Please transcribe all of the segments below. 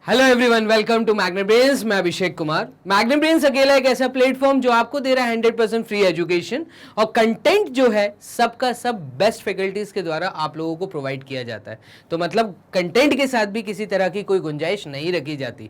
Hello everyone, welcome to magnet brains. मैं Abhishek Kumar. Magnet brains अकेला एक ऐसा प्लेटफॉर्म जो आपको दे रहा है 100% फ्री एजुकेशन और कंटेंट जो है सबका सब बेस्ट फैकल्टीज के द्वारा आप लोगों को प्रोवाइड किया जाता है। तो मतलब कंटेंट के साथ भी किसी तरह की कोई गुंजाइश नहीं रखी जाती।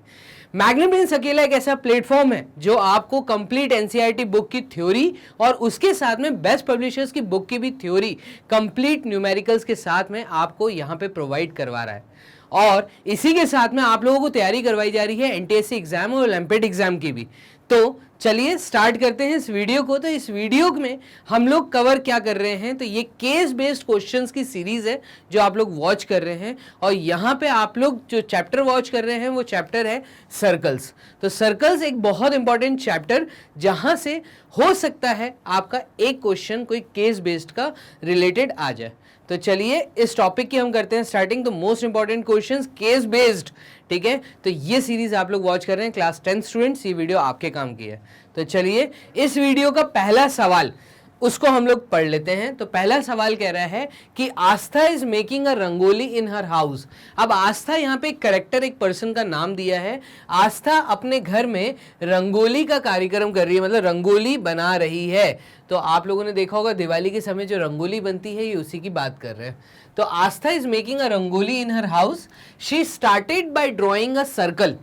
मैग्नेट ब्रेन्स अकेला एक ऐसा प्लेटफॉर्म है जो आपको कंप्लीट एनसीईआरटी बुक की थ्योरी और उसके साथ में बेस्ट पब्लिशर्स की बुक की भी थ्योरी कंप्लीट न्यूमेरिकल्स के साथ में आपको यहाँ पे प्रोवाइड करवा रहा है। और इसी के साथ में आप लोगों को तैयारी करवाई जा रही है एनटीएससी एग्जाम और ओलंपियाड एग्जाम की भी। तो चलिए स्टार्ट करते हैं इस वीडियो को। तो इस वीडियो में हम लोग कवर क्या कर रहे हैं, तो ये केस बेस्ड क्वेश्चंस की सीरीज है जो आप लोग वॉच कर रहे हैं। और यहाँ पे आप लोग जो चैप्टर वॉच कर रहे हैं वो चैप्टर है सर्कल्स। तो सर्कल्स एक बहुत इंपॉर्टेंट चैप्टर जहाँ से हो सकता है आपका एक क्वेश्चन कोई केस बेस्ड का रिलेटेड आ जाए। तो चलिए इस टॉपिक की हम करते हैं स्टार्टिंग। तो most important questions case based, ठीक है। तो ये सीरीज आप लोग वॉच कर रहे हैं क्लास 10 स्टूडेंट्स, ये वीडियो आपके काम की है। तो चलिए इस वीडियो का पहला सवाल उसको हम लोग पढ़ लेते हैं। तो पहला सवाल कह रहा है कि Aastha is making a rangoli in her house. अब आस्था यहाँ पे एक करेक्टर, एक पर्सन का नाम दिया है। आस्था अपने घर में रंगोली का कार्यक्रम कर रही है, मतलब रंगोली बना रही है। तो आप लोगों ने देखा होगा दिवाली के समय जो रंगोली बनती है ये उसी की बात कर रहे हैं। तो Aastha is making a rangoli in her house. She started by drawing a circle.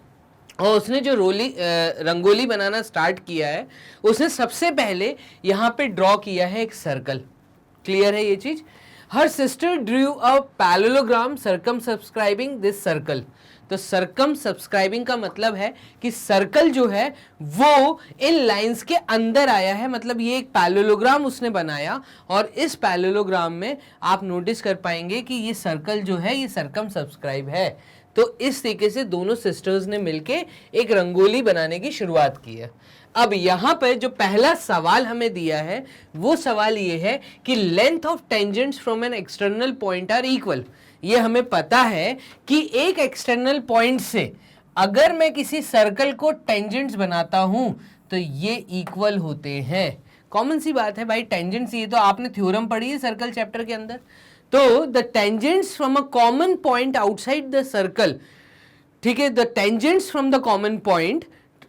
और उसने जो रंगोली बनाना स्टार्ट किया है उसने सबसे पहले यहाँ पे ड्रॉ किया है एक सर्कल। क्लियर है ये चीज। Her sister drew a parallelogram circum subscribing this circle. तो सर्कम सब्सक्राइबिंग का मतलब है कि सर्कल जो है वो इन लाइंस के अंदर आया है, मतलब ये एक पैरेललोग्राम उसने बनाया। और इस पैरेललोग्राम में आप नोटिस कर पाएंगे कि ये सर्कल जो है ये सर्कम सब्सक्राइब है। तो इस तरीके से दोनों सिस्टर्स ने मिलके एक रंगोली बनाने की शुरुआत की है। अब यहाँ पर जो पहला सवाल हमें दिया है वो सवाल ये है कि length of tangents from an external point are equal. ये हमें पता है कि एक एक्सटर्नल पॉइंट से अगर मैं किसी सर्कल को टेंजेंट्स बनाता हूं तो ये इक्वल होते हैं। कॉमन सी बात है भाई, टेंजेंट्स ये तो आपने थ्योरम पढ़ी है सर्कल चैप्टर के अंदर। तो the tangents from a common point outside the circle, ठीक है, the tangents from the common point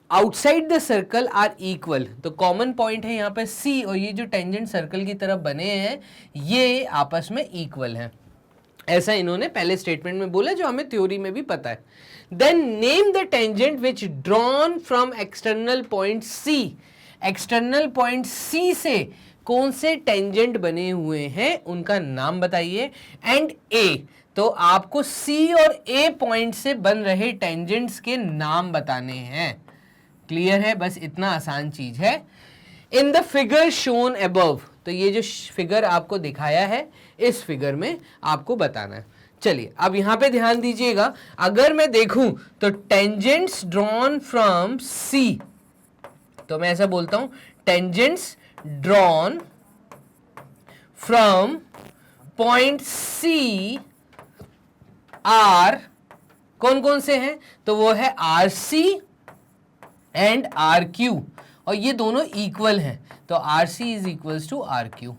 outside the circle are equal. तो कॉमन पॉइंट है यहाँ पे सी और ये जो टेंजेंट सर्कल की तरफ बने हैं ये आपस में इक्वल हैं। ऐसा इन्होंने पहले स्टेटमेंट में बोला जो हमें थ्योरी में भी पता है। Then name the tangent which drawn from external point C. External point C से कौन से टेंजेंट बने हुए हैं उनका नाम बताइए। एंड ए, तो आपको सी और ए पॉइंट से बन रहे टेंजेंट्स के नाम बताने हैं। क्लियर है, बस इतना आसान चीज है। इन द फिगर शोन अबव, तो ये जो फिगर आपको दिखाया है इस फिगर में आपको बताना है। चलिए अब यहां पे ध्यान दीजिएगा। अगर मैं देखूं तो टेंजेंट्स ड्रॉन फ्रॉम सी, तो मैं ऐसा बोलता हूं tangents drawn from point C are, कौन कौन से हैं, तो वो है R C and R Q. और ये दोनों इक्वल हैं, तो R C is equals to R Q.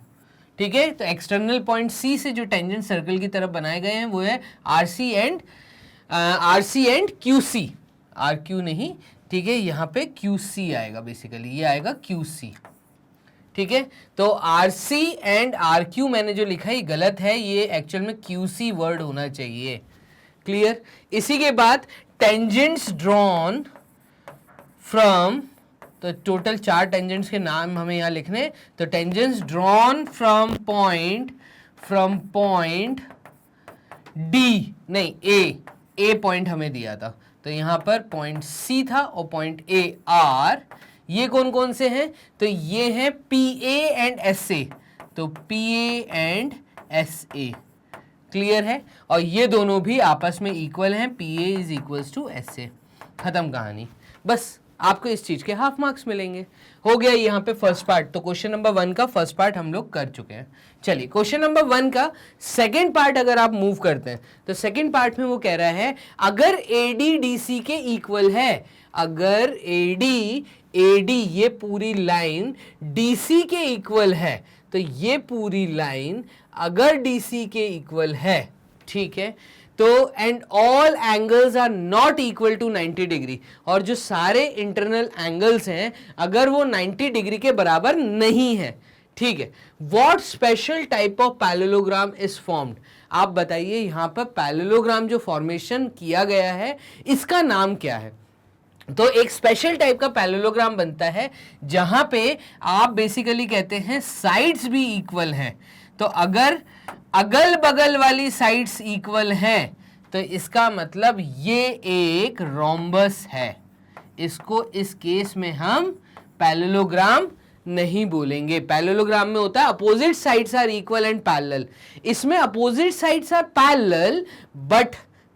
ठीक है, तो एक्सटर्नल पॉइंट सी से जो टेंजेंट सर्कल की तरफ बनाए गए हैं वो है R C and Q C. R Q नहीं, ठीक है, यहाँ पे क्यू सी आएगा, बेसिकली ये आएगा क्यू सी। ठीक है, तो R C and R Q मैंने जो लिखा है ये गलत है, ये एक्चुअल में क्यू सी वर्ड होना चाहिए। क्लियर। इसी के बाद टेंजेंट्स ड्रॉन फ्रॉम, तो टोटल 4 टेंजेंट्स के नाम हमें यहाँ लिखने। तो tangents drawn from point D, नहीं ए पॉइंट हमें दिया था, तो यहाँ पर पॉइंट सी था और पॉइंट ए आर। ये कौन कौन से हैं, तो ये हैं P A and S A. तो P A and S A. Clear है, और ये दोनों भी आपस में इक्वल हैं, P A is equals to S A. खत्म कहानी। बस आपको इस चीज के हाफ मार्क्स मिलेंगे। हो गया यहाँ पे फर्स्ट पार्ट। तो क्वेश्चन नंबर 1 का फर्स्ट पार्ट हम लोग कर चुके हैं। चलिए क्वेश्चन नंबर 1 का सेकंड पार्ट अगर आप मूव करते हैं तो सेकंड पार्ट में वो कह रहा है अगर एडी डीसी के इक्वल है, अगर एडी ये पूरी लाइन डीसी के इक्वल है, तो ये पूरी लाइन अगर डीसी के इक्वल है, ठीक है, तो and all angles are not equal to 90 degree, और जो सारे इंटरनल एंगल्स हैं अगर वो 90 डिग्री के बराबर नहीं है, ठीक है, what special type of parallelogram is formed, आप बताइए यहां पर पैरेललोग्राम जो फॉर्मेशन किया गया है इसका नाम क्या है। तो एक स्पेशल टाइप का पैरेललोग्राम बनता है जहां पे आप बेसिकली कहते हैं साइड्स भी इक्वल हैं, तो अगर अगल बगल वाली साइड्स इक्वल हैं तो इसका मतलब ये एक रोम्बस है। इसको इस केस में हम पैरेललोग्राम नहीं बोलेंगे। पैरेललोग्राम में होता है opposite sides are equal and parallel, इसमें opposite sides are parallel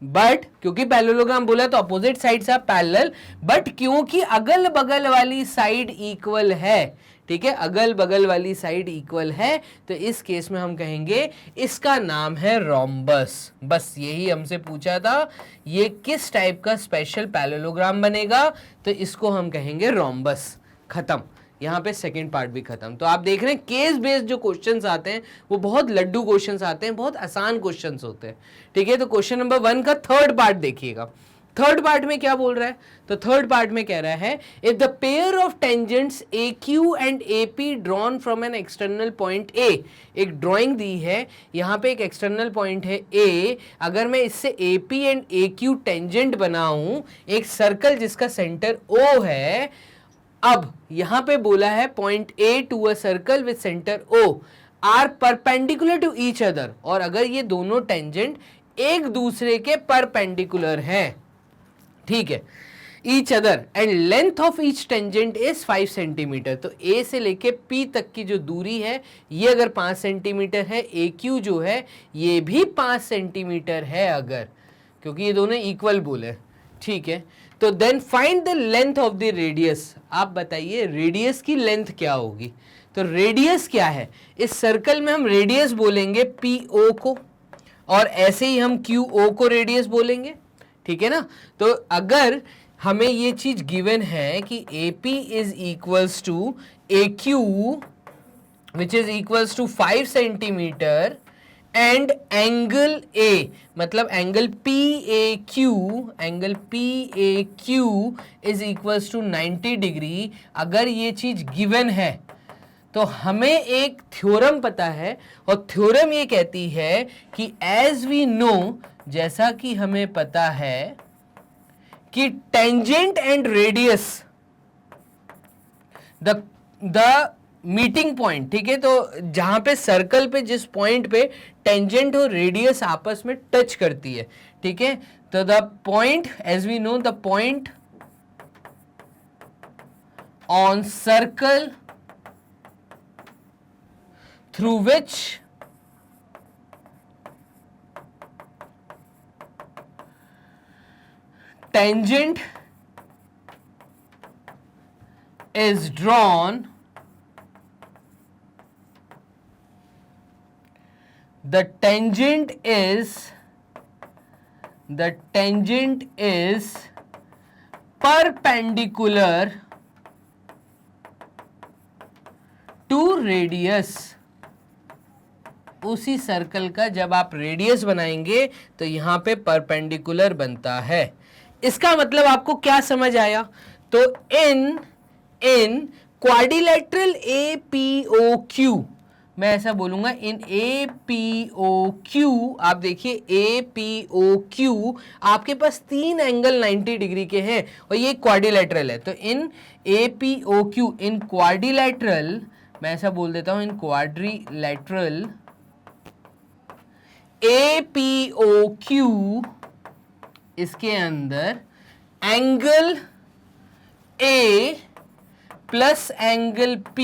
but क्योंकि पैरेललोग्राम बोला तो opposite sides are parallel, but क्योंकि अगल बगल वाली साइड इक्वल है, ठीक है, अगल बगल वाली साइड इक्वल है, तो इस केस में हम कहेंगे इसका नाम है रोम्बस। बस यही हमसे पूछा था, ये किस टाइप का स्पेशल पैरेललोग्राम बनेगा, तो इसको हम कहेंगे रोम्बस। खत्म, यहाँ पे सेकंड पार्ट भी खत्म। तो आप देख रहे हैं केस बेस्ड जो क्वेश्चंस आते हैं वो बहुत लड्डू क्वेश्चंस आते हैं, बहुत आसान क्वेश्चंस होते हैं, ठीक है। तो क्वेश्चन नंबर 1 का थर्ड पार्ट देखिएगा। थर्ड पार्ट में क्या बोल रहा है, तो थर्ड पार्ट में कह रहा है if the pair of tangents AQ and AP drawn from an external point A, एक ड्राइंग दी है, यहाँ पे एक एक्सटर्नल पॉइंट है A, अगर मैं इससे AP एंड AQ टेंजेंट बनाऊं एक सर्कल जिसका सेंटर O है, अब यहां पे बोला है point A to a circle with centre O are perpendicular to each other, और अगर ये दोनों टेंजेंट एक दूसरे के परपेंडिकुलर हैं, ठीक है, each other and length of each tangent is 5 centimeter, तो A से लेके P तक की जो दूरी है ये अगर 5 सेंटीमीटर है, AQ जो है ये भी 5 सेंटीमीटर है अगर, क्योंकि ये दोनों इक्वल बोले, ठीक है। तो then find the length of the radius, आप बताइए रेडियस की लेंथ क्या होगी। तो रेडियस क्या है, इस सर्कल में हम रेडियस बोलेंगे PO को, और ऐसे ही हम QO को रेडियस बोलेंगे, ठीक है ना। तो अगर हमें ये चीज गिवन है कि AP is equals to AQ which is equals to 5 centimeter and angle A, मतलब angle PAQ is equals to 90 degree, अगर ये चीज गिवन है तो हमें एक थ्योरम पता है, और थ्योरम ये कहती है कि एज वी नो, जैसा कि हमें पता है कि tangent and radius the meeting point, ठीक है, तो जहां पे सर्कल पे जिस पॉइंट पे टेंजेंट और रेडियस आपस में टच करती है, ठीक है, तो the point as we know the point on circle through which tangent is drawn, the tangent is perpendicular to radius, उसी सर्कल का जब आप रेडियस बनाएंगे तो यहां पे परपेंडिकुलर बनता है। इसका मतलब आपको क्या समझ आया, तो इन क्वाड्रिलेटरल APOQ, मैं ऐसा बोलूंगा इन APOQ, आप देखिए APOQ आपके पास 3 एंगल 90 डिग्री के हैं और ये क्वाड्रिलेटरल है, तो इन APOQ इन क्वाड्रिलेटरल, मैं ऐसा बोल देता हूं इन क्वाड्रिलेटरल APOQ, इसके अंदर angle A plus angle P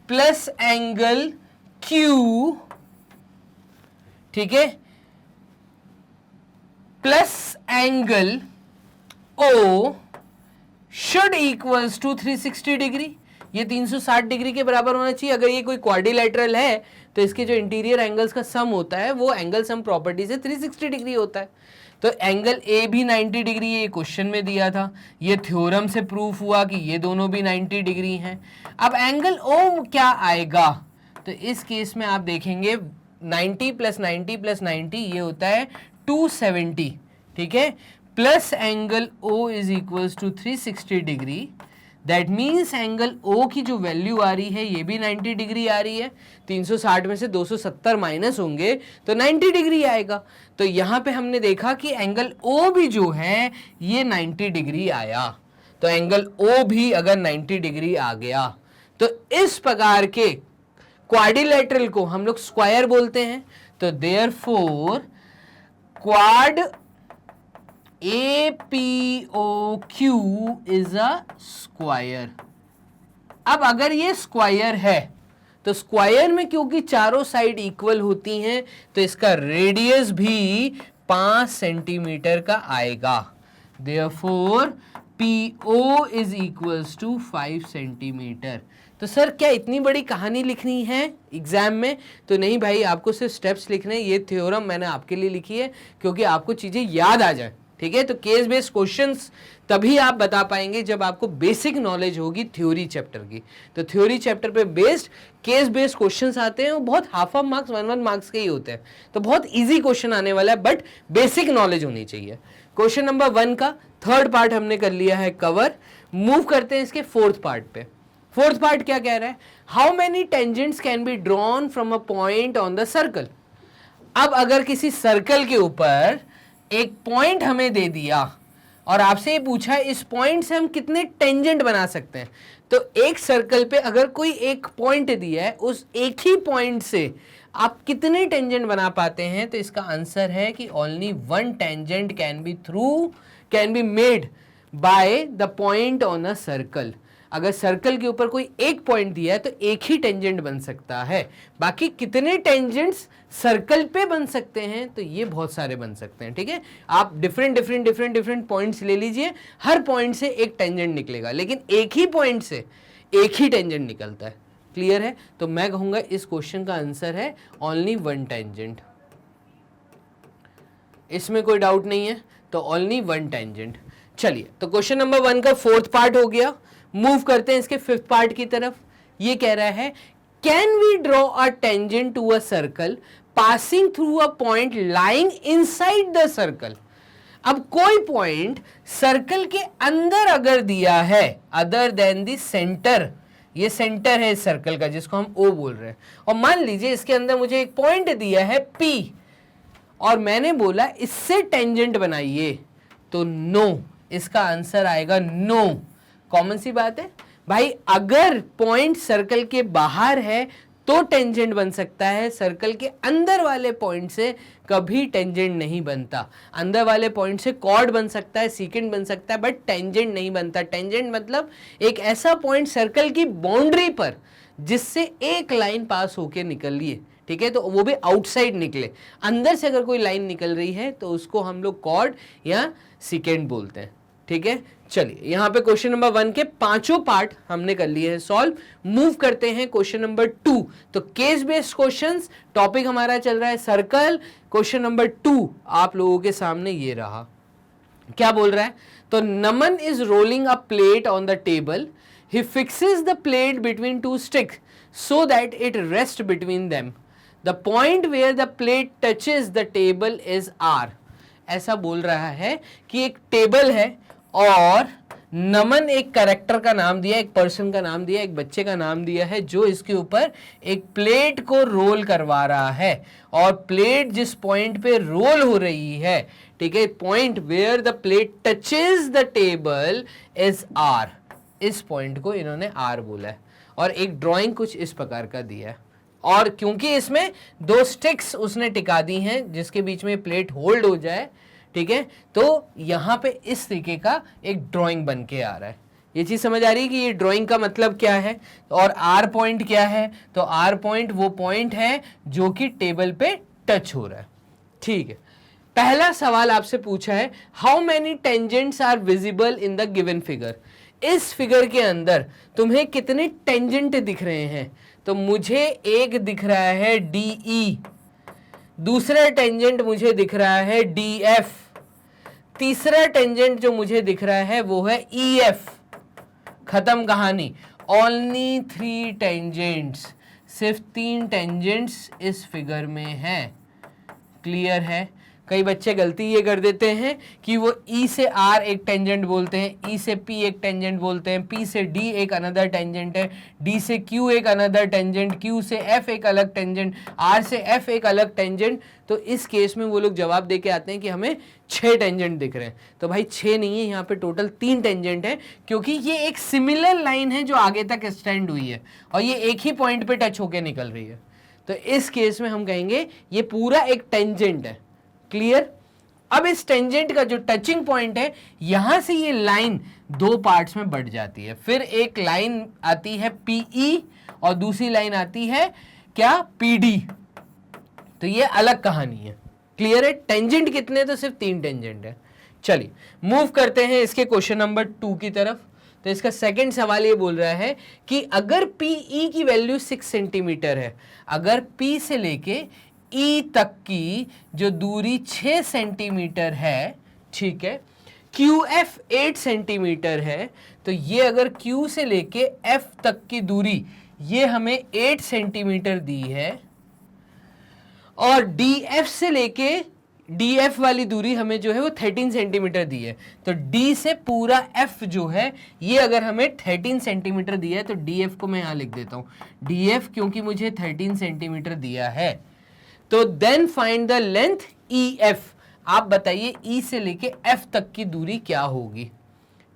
plus angle Q, ठीक है, plus angle O should equals to 360 degree, ये 360 डिग्री के बराबर होना चाहिए। अगर ये कोई क्वाड्रिलेटरल है तो इसके जो इंटीरियर एंगल्स का सम होता है वो एंगल सम प्रॉपर्टी से 360 डिग्री होता है। तो एंगल ए भी 90 डिग्री, ये क्वेश्चन में दिया था, ये थ्योरम से प्रूफ हुआ कि ये दोनों भी 90 डिग्री हैं। अब एंगल ओ क्या आएगा, तो इस केस में आप देखेंगे 90 प्लस 90 प्लस 90 ये होता है 270, ठीक है, plus angle O is equals to 360 degree. That means angle O की जो वैल्यू आ रही है ये भी 90 डिग्री आ रही है। 360 में से 270 माइनस होंगे तो 90 डिग्री आएगा। तो यहाँ पे हमने देखा कि एंगल O भी जो है ये 90 डिग्री आया। तो एंगल O भी अगर 90 डिग्री आ गया तो इस प्रकार के क्वाड्रिलेटरल को हम लोग स्क्वायर बोलते हैं। तो therefore quad APOQ is a square. अब अगर ये स्क्वायर है तो स्क्वायर में क्योंकि चारों साइड इक्वल होती हैं तो इसका रेडियस भी 5 सेंटीमीटर का आएगा। Therefore PO is equals to 5 centimeter. तो सर क्या इतनी बड़ी कहानी लिखनी है एग्जाम में? तो नहीं भाई, आपको सिर्फ स्टेप्स लिखने। ये थ्योरम मैंने आपके लिए लिखी है क्योंकि आपको चीजें याद आ जाए, ठीक है। तो केस बेस्ड क्वेश्चंस तभी आप बता पाएंगे जब आपको बेसिक नॉलेज होगी थ्योरी चैप्टर की। तो थ्योरी चैप्टर पे बेस्ड केस बेस्ड क्वेश्चंस आते हैं, वो बहुत हाफ मार्क्स 1 मार्क्स के ही होते हैं। तो बहुत इजी क्वेश्चन आने वाला है, बट बेसिक नॉलेज होनी चाहिए। क्वेश्चन नंबर 1 का थर्ड पार्ट हमने कर लिया है कवर। मूव करते हैं इसके फोर्थ पार्ट पे। फोर्थ पार्ट क्या कह रहा है? How many tangents can be drawn from a point on the circle. अब अगर किसी सर्कल के ऊपर एक पॉइंट हमें दे दिया और आपसे ये पूछा इस पॉइंट से हम कितने टेंजेंट बना सकते हैं, तो एक सर्कल पे अगर कोई एक पॉइंट दिया है, उस एक ही पॉइंट से आप कितने टेंजेंट बना पाते हैं? तो इसका आंसर है कि only 1 tangent can be made by the point on a circle. अगर सर्कल के ऊपर कोई एक पॉइंट दिया है तो एक ही टेंजेंट बन सकता है। बाकी कितने टेंजेंट्स सर्कल पे बन सकते हैं? तो ये बहुत सारे बन सकते हैं, ठीक है। आप डिफरेंट पॉइंट्स ले लीजिए, हर पॉइंट से एक टेंजेंट निकलेगा, लेकिन एक ही पॉइंट से एक ही टेंजेंट निकलता है। क्लियर है? तो मैं कहूंगा इस क्वेश्चन का आंसर है ओनली 1 टेंजेंट। इसमें कोई डाउट नहीं है, तो ओनली 1 टेंजेंट। चलिए, तो क्वेश्चन नंबर 1 का फोर्थ पार्ट हो गया। मूव करते हैं इसके फिफ्थ पार्ट की तरफ। ये कह रहा है can we draw a tangent to a circle passing through a point lying inside the circle. अब कोई पॉइंट सर्कल के अंदर अगर दिया है अदर देन द सेंटर, ये सेंटर है इस सर्कल का जिसको हम O बोल रहे हैं, और मान लीजिए इसके अंदर मुझे एक पॉइंट दिया है P और मैंने बोला इससे टेंजेंट बनाइए, तो नो, इसका आंसर आएगा नो। कॉमन सी बात है भाई, अगर पॉइंट सर्कल के बाहर है तो टेंजेंट बन सकता है, सर्कल के अंदर वाले पॉइंट से कभी टेंजेंट नहीं बनता। अंदर वाले पॉइंट से कॉर्ड बन सकता है, सीकेंट बन सकता है, बट टेंजेंट नहीं बनता। टेंजेंट मतलब एक ऐसा पॉइंट सर्कल की बाउंड्री पर जिससे एक लाइन पास होके निकल लिए, ठीक है, तो वो भी आउटसाइड निकले। अंदर से अगर कोई लाइन निकल रही है तो उसको हम लोग कॉर्ड या सीकेंट बोलते हैं, ठीक है। चलिए, यहां पे क्वेश्चन नंबर 1 के पांचों पार्ट हमने कर लिए हैं सॉल्व। मूव करते हैं क्वेश्चन नंबर 2। तो केस बेस्ड क्वेश्चंस, टॉपिक हमारा चल रहा है सर्कल। क्वेश्चन नंबर 2 आप लोगों के सामने ये रहा। क्या बोल रहा है? तो Naman is rolling a plate on the table. He fixes the plate between 2 sticks so that it rests between them. The point where the plate touches the table is R. ऐसा बोल रहा है कि एक टेबल है और नमन एक कैरेक्टर का नाम दिया, एक पर्सन का नाम दिया, एक बच्चे का नाम दिया है जो इसके ऊपर एक प्लेट को रोल करवा रहा है, और प्लेट जिस पॉइंट पे रोल हो रही है, ठीक है, point where the plate touches the table is R. इस पॉइंट को इन्होंने आर बोला है, और एक ड्राइंग कुछ इस प्रकार का दिया है, और क्योंकि इसमें 2 स्टिक्स उसने टिका दी हैं जिसके बीच में प्लेट होल्ड हो जाए, ठीक है, तो यहां पे इस तरीके का एक ड्राइंग बन के आ रहा है। ये चीज समझ आ रही है कि ये ड्राइंग का मतलब क्या है, और आर पॉइंट क्या है? तो आर पॉइंट वो पॉइंट है जो कि टेबल पे टच हो रहा है, ठीक है। पहला सवाल आपसे पूछा है how many tangents are visible in the given figure. इस फिगर के अंदर तुम्हें कितने टेंजेंट दिख रहे हैं? तो मुझे एक दिख रहा है DE, दूसरा टेंजेंट मुझे दिख रहा है DF, तीसरा टेंजेंट जो मुझे दिख रहा है वो है EF। खत्म कहानी। ओनली 3 टेंजेंट्स, सिर्फ 3 टेंजेंट्स इस फिगर में हैं। क्लियर है? कई बच्चे गलती ये कर देते हैं कि वो E से R एक टेंजेंट बोलते हैं, E से P एक टेंजेंट बोलते हैं, P से D एक अनदर टेंजेंट है, D से Q एक अनदर टेंजेंट, Q से F एक अलग टेंजेंट, R से F एक अलग टेंजेंट। तो इस केस में वो लोग जवाब दे के आते हैं कि हमें 6 टेंजेंट दिख रहे हैं। तो भाई 6 नहीं है, यहाँ पे टोटल 3 टेंजेंट है, क्योंकि ये एक सिमिलर लाइन है जो आगे तक एक्सटेंड हुई है और ये एक ही पॉइंट पे टच होके निकल रही है। तो इस केस में हम कहेंगे ये पूरा एक टेंजेंट है। क्लियर? अब इस टेंजेंट का जो टचिंग पॉइंट है, यहां से ये लाइन 2 पार्ट्स में बढ़ जाती है। फिर एक लाइन आती है PE और दूसरी लाइन आती है क्या, PD। तो ये अलग कहानी है। क्लियर है? टेंजेंट कितने? तो सिर्फ 3 टेंजेंट है। चलिए मूव करते हैं इसके क्वेश्चन नंबर 2 की तरफ। तो इसका सेकंड सवाल ये बोल रहा है कि अगर PE की वैल्यू 6 सेंटीमीटर है, अगर P से लेके E तक की जो दूरी 6 सेंटीमीटर है, ठीक है, QF 8 सेंटीमीटर है, तो ये अगर Q से लेके F तक की दूरी ये हमें 8 सेंटीमीटर दी है और DF से लेके DF वाली दूरी हमें जो है वो 13 सेंटीमीटर दी है। तो D से पूरा F जो है ये अगर हमें 13 सेंटीमीटर दिया है, तो DF को मैं यहाँ लिख देता हूँ DF, क्योंकि मुझे 13 सेंटीमीटर दिया है। तो then find the length EF। आप बताइए E से लेके F तक की दूरी क्या होगी।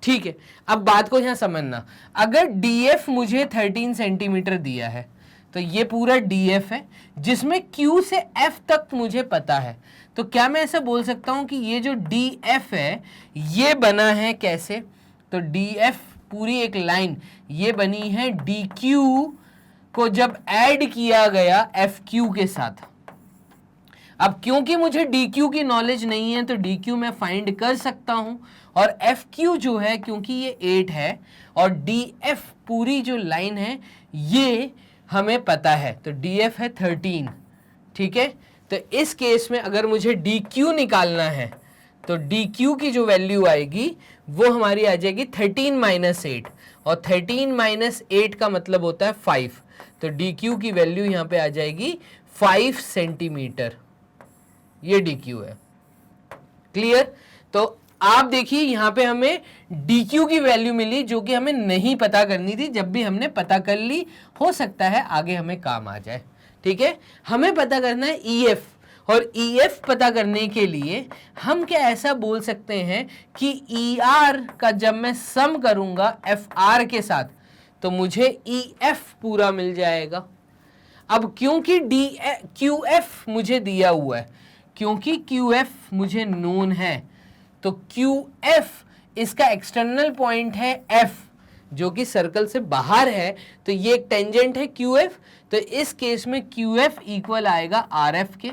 ठीक है, अब बात को यहां समझना। अगर DF मुझे 13 सेंटीमीटर दिया है, तो ये पूरा DF है, जिसमें Q से F तक मुझे पता है। तो क्या मैं ऐसा बोल सकता हूं कि ये जो DF है ये बना है कैसे? तो DF पूरी एक लाइन ये बनी है DQ को जब ऐड किया गया FQ के साथ। अब क्योंकि मुझे DQ की नॉलेज नहीं है, तो DQ मैं फाइंड कर सकता हूं, और FQ जो है क्योंकि ये 8 है और DF पूरी जो लाइन है ये हमें पता है, तो DF है 13। ठीक है, तो इस केस में अगर मुझे DQ निकालना है, तो DQ की जो वैल्यू आएगी वो हमारी आ जाएगी 13 माइनस 8, और 13 माइनस 8 का मतलब होता है 5। तो DQ की वैल्यू यहाँ पे आ जाएगी 5 सेंटीमीटर। ये DQ है। क्लियर? तो आप देखिए यहाँ पे हमें DQ की वैल्यू मिली, जो कि हमें नहीं पता करनी थी। जब भी हमने पता कर ली, हो सकता है आगे हमें काम आ जाए। ठीक है, हमें पता करना है EF, और EF पता करने के लिए हम क्या ऐसा बोल सकते हैं कि ER का जब मैं सम करूंगा FR के साथ, तो मुझे EF पूरा मिल जाएगा। अब क्योंकि QF मुझे दिया हुआ है, क्योंकि QF मुझे नोन है, तो QF इसका एक्सटर्नल पॉइंट है F, जो कि सर्कल से बाहर है, तो ये एक टेंजेंट है QF। तो इस केस में QF इक्वल आएगा RF के,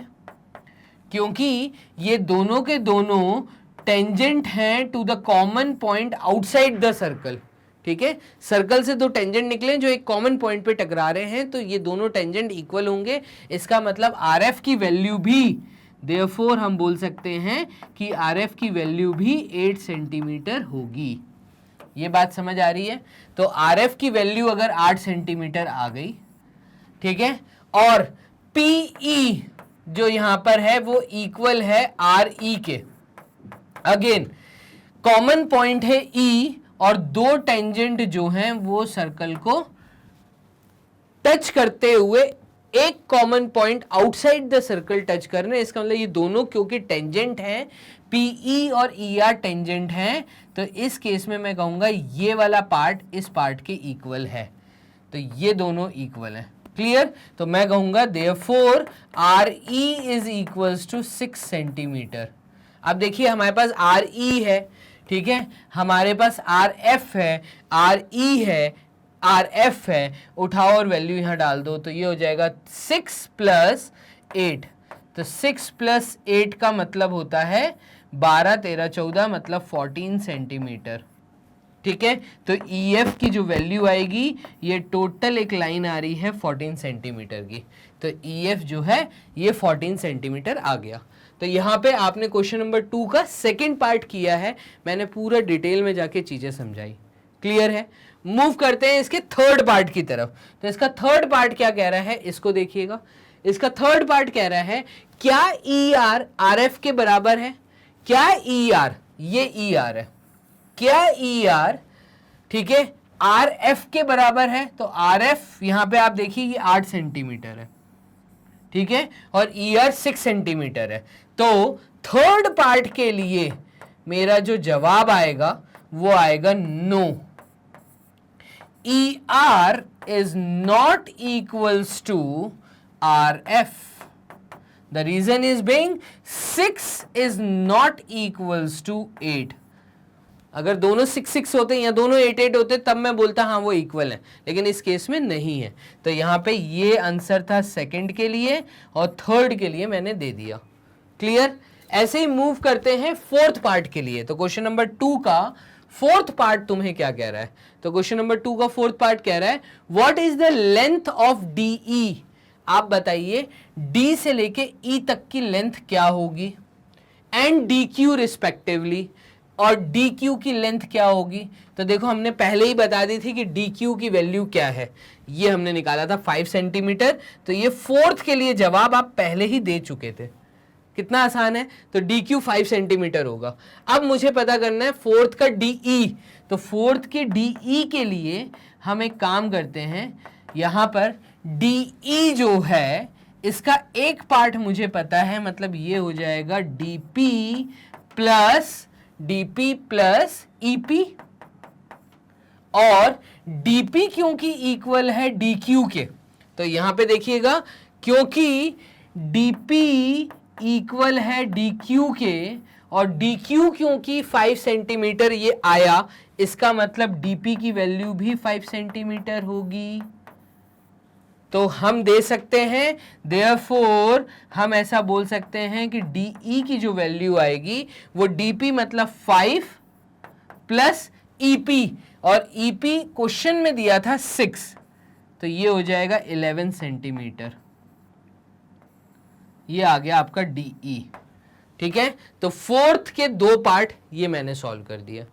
क्योंकि ये दोनों के दोनों टेंजेंट हैं to the common point outside the circle. ठीक है, सर्कल से 2 टेंजेंट निकले जो एक कॉमन पॉइंट पे टकरा रहे हैं, तो ये दोनों टेंजेंट इक्वल होंगे। इसका मतलब RF की वैल्यू भी, देयरफॉर हम बोल सकते हैं कि RF की वैल्यू भी 8 सेंटीमीटर होगी। ये बात समझ आ रही है? तो RF की वैल्यू अगर 8 सेंटीमीटर आ गई, ठीक है, और PE जो यहां पर है वो इक्वल है RE के। अगेन कॉमन पॉइंट है E, और 2 टेंजेंट जो हैं वो सर्कल को टच करते हुए एक common point outside the circle touch करने। इसका मतलब ये दोनों क्योंकि टेंजेंट हैं, PE और ER टेंजेंट हैं, तो इस केस में मैं कहूंगा ये वाला पार्ट इस पार्ट के इक्वल है, तो ये दोनों इक्वल है। क्लियर? तो मैं कहूंगा therefore RE is equals to 6 centimeter. अब देखिए हमारे पास RE है, ठीक है, हमारे पास RF है, RE है, RF है, उठाओ और वैल्यू यहाँ डाल दो, तो ये हो जाएगा 6 प्लस 8। तो 6 प्लस 8 का मतलब होता है 12, 13, 14 मतलब 14 सेंटीमीटर। ठीक है, तो EF की जो वैल्यू आएगी, ये टोटल एक लाइन आ रही है 14 सेंटीमीटर की, तो EF जो है ये 14 सेंटीमीटर आ गया। तो यहाँ पे आपने क्वेश्चन नंबर 2 का सेकंड पार्ट किया है, मैंने पूरा डिटेल में जाके चीजें समझाई। क्लियर है? मूव करते हैं इसके थर्ड पार्ट की तरफ। तो इसका थर्ड पार्ट क्या कह रहा है, इसको देखिएगा। इसका थर्ड पार्ट कह रहा है क्या ई आर आर एफ के बराबर है? क्या ई आर, ये ई आर है, क्या ई आर, ठीक है, आर एफ के बराबर है? तो आर एफ यहां पे आप देखिए ये 8 सेंटीमीटर है, ठीक है, और ई आर 6 सेंटीमीटर है। तो थर्ड पार्ट के लिए मेरा जो जवाब आएगा वो आएगा no, E R is not equals to R F. The reason is being 6 is not equals to 8. अगर दोनों 6 होते या दोनों 8 होते तब मैं बोलता हाँ वो इक्वल है, लेकिन इस केस में नहीं है। तो यहाँ पे ये आंसर था सेकंड के लिए और थर्ड के लिए मैंने दे दिया। क्लियर? ऐसे ही मूव करते हैं फोर्थ पार्ट के लिए। तो क्वेश्चन नंबर 2 का फोर्थ पार्ट तुम्हें क्या कह रहा है? तो क्वेश्चन नंबर 2 का फोर्थ पार्ट कह रहा है what is the length of D E. आप बताइए D से लेके E तक की लेंथ क्या होगी एंड डी क्यू रिस्पेक्टिवली, और डी क्यू की लेंथ क्या होगी? तो देखो हमने पहले ही बता दी थी कि डी क्यू की वैल्यू क्या है, ये हमने निकाला था 5 सेंटीमीटर। तो ये फोर्थ के लिए जवाब आप पहले ही दे चुके थे। कितना आसान है। तो डी क्यू 5 सेंटीमीटर होगा। अब मुझे पता करना है फोर्थ का डी ई। तो फोर्थ के डी ई के लिए हम एक काम करते हैं, यहां पर डी ई जो है इसका एक पार्ट मुझे पता है, मतलब ये हो जाएगा डीपी प्लस ईपी, और डीपी क्योंकि इक्वल है डी क्यू के, तो यहां पे देखिएगा क्योंकि डीपी इक्वल है डी क्यू के और डी क्यू क्योंकि 5 सेंटीमीटर ये आया, इसका मतलब डीपी की वैल्यू भी 5 सेंटीमीटर होगी। तो हम दे सकते हैं देयरफॉर हम ऐसा बोल सकते हैं कि DE की जो वैल्यू आएगी वो DP मतलब 5 प्लस EP, और EP क्वेश्चन में दिया था 6, तो ये हो जाएगा 11 सेंटीमीटर। ये आ गया आपका DE। ठीक है, तो फोर्थ के 2 पार्ट ये मैंने सॉल्व कर दिया।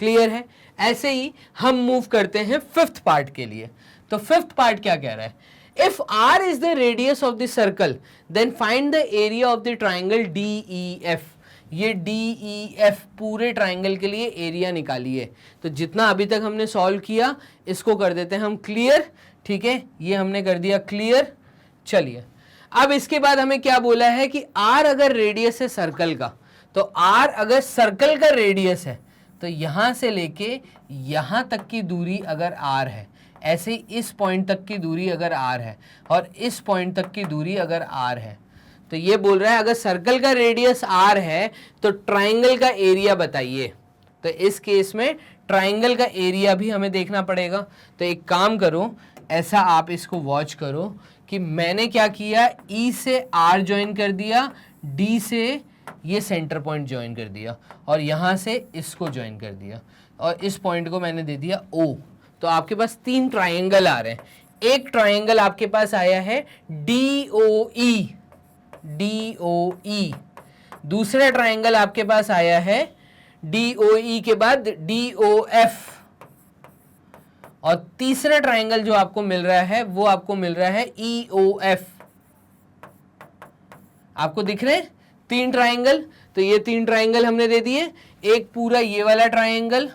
क्लियर है? ऐसे ही हम मूव करते हैं फिफ्थ पार्ट के लिए। तो फिफ्थ पार्ट क्या कह रहा है? If R is the radius of the circle, then find the area of the triangle DEF। ये DEF पूरे ट्राइंगल के लिए एरिया निकालिए। तो जितना अभी तक हमने सॉल्व किया इसको कर देते हैं हम क्लियर। ठीक है, ये हमने कर दिया क्लियर। चलिए, अब इसके बाद हमें क्या बोला है कि R अगर रेडियस है सर्कल का, तो R अगर सर्कल का रेडियस है तो यहां से लेके यहां तक की दूरी अगर R है, ऐसे ही इस पॉइंट तक की दूरी अगर R है और इस पॉइंट तक की दूरी अगर R है, तो ये बोल रहा है अगर सर्कल का रेडियस R है तो ट्राइंगल का एरिया बताइए। तो इस केस में ट्राइंगल का एरिया भी हमें देखना पड़ेगा। तो एक काम करो, ऐसा आप इसको वॉच करो कि मैंने क्या किया, E से R ज्वाइन कर दिया, D से ये सेंटर पॉइंट ज्वाइन कर दिया और यहाँ से इसको ज्वाइन कर दिया और इस पॉइंट को मैंने दे दिया O। तो आपके पास 3 ट्राइंगल आ रहे हैं। एक ट्राइंगल आपके पास आया है DOE, दूसरा ट्राइंगल आपके पास आया है DOE के बाद DOF, और तीसरा ट्राइंगल जो आपको मिल रहा है वो आपको मिल रहा है EOF। आपको दिख रहे हैं 3 ट्राइंगल? तो ये 3 ट्राइंगल हमने दे दिए, एक पूरा ये वाला ट्राइंगल,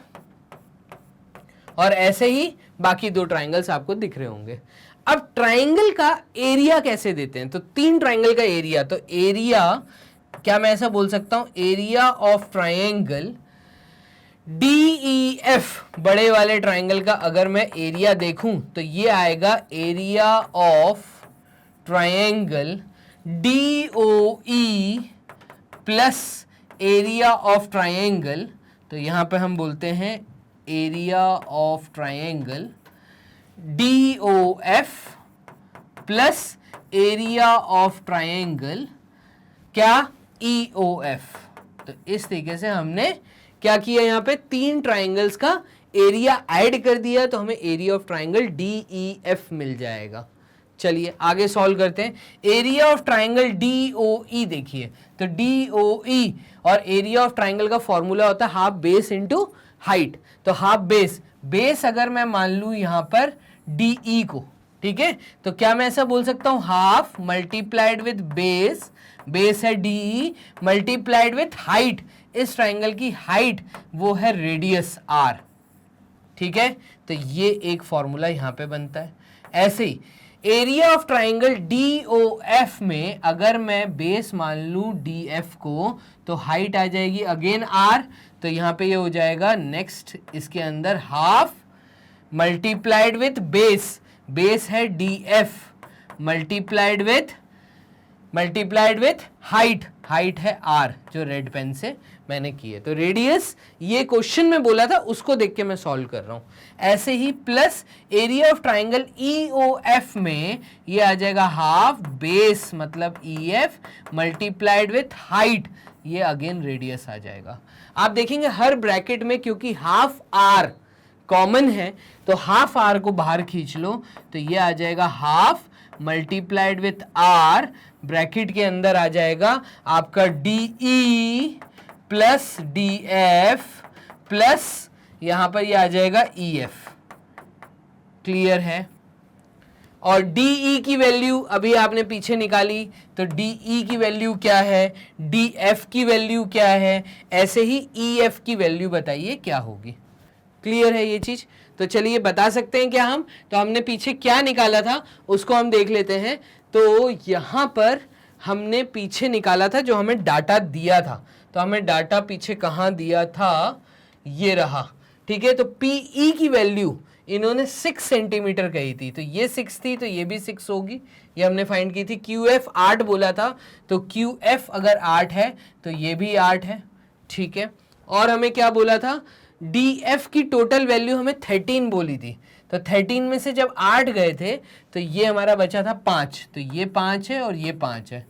और ऐसे ही बाकी 2 ट्राइंगल्स आपको दिख रहे होंगे। अब ट्राइंगल का एरिया कैसे देते हैं? तो 3 ट्राइंगल का एरिया, तो एरिया क्या मैं ऐसा बोल सकता हूं, एरिया ऑफ ट्राइंगल DEF, बड़े वाले ट्राइंगल का अगर मैं एरिया देखूं तो ये आएगा area of triangle DOE plus area of triangle, तो यहां पे हम बोलते हैं area of triangle DOF plus area of triangle क्या, EOF। तो इस तरीके से हमने क्या किया, यहाँ पे 3 ट्राइंगल्स का एरिया ऐड कर दिया, तो हमें एरिया ऑफ ट्राइंगल DEF मिल जाएगा। चलिए आगे सॉल्व करते हैं। एरिया ऑफ ट्राइंगल DOE देखिए, तो DOE और एरिया ऑफ ट्राइंगल का फॉर्मूला होता है हाफ बेस इनटू हाइट। तो हाफ बेस, बेस अगर मैं मान लूं यहां पर DE को, ठीक है, तो क्या मैं ऐसा बोल सकता हूं, half multiplied with base, base है डी मल्टीप्लाइड विथ हाइट, इस ट्राइंगल की हाइट वो है रेडियस आर। ठीक है, तो ये एक फॉर्मूला यहां पे बनता है। ऐसे ही area of triangle D O F में अगर मैं बेस मान लूं डी एफ को, तो हाइट आ जाएगी अगेन आर, तो यहां पे ये हो जाएगा नेक्स्ट इसके अंदर half multiplied with base, base है D F multiplied with height, height है आर जो रेड पेन से मैंने की है। तो रेडियस ये क्वेश्चन में बोला था उसको देख के मैं सॉल्व कर रहा हूं। ऐसे ही plus area of triangle E O F में ये आ जाएगा हाफ बेस मतलब E F multiplied with height, ये अगेन रेडियस आ जाएगा। आप देखेंगे हर ब्रैकेट में क्योंकि हाफ आर कॉमन है तो हाफ आर को बाहर खींच लो, तो ये आ जाएगा half multiplied with R, bracket के अंदर आ जाएगा आपका D E plus D F plus यहां पर ये आ जाएगा ई एफ। क्लियर है? और डी ई की वैल्यू अभी आपने पीछे निकाली, तो डी ई की वैल्यू क्या है, डी एफ की वैल्यू क्या है, ऐसे ही ई एफ की वैल्यू बताइए क्या होगी। क्लियर है ये चीज? तो चलिए बता सकते हैं क्या हम, तो हमने पीछे क्या निकाला था उसको हम देख लेते हैं। तो यहां पर हमने पीछे निकाला था जो हमें डाटा दिया था, तो हमें डाटा पीछे कहां दिया था, ये रहा। ठीक है, तो पीई की वैल्यू इन्होंने 6 सेंटीमीटर कही थी, तो ये 6 थी तो ये भी 6 होगी, ये हमने फाइंड की थी। क्यू एफ 8 बोला था, तो क्यू एफ अगर 8 है तो ये भी 8 है। ठीक है, और हमें क्या बोला था, डी एफ की टोटल वैल्यू हमें 13 बोली थी, तो 13 में से जब 8 गए थे तो ये हमारा बचा था 5, तो ये 5 है और ये 5 है।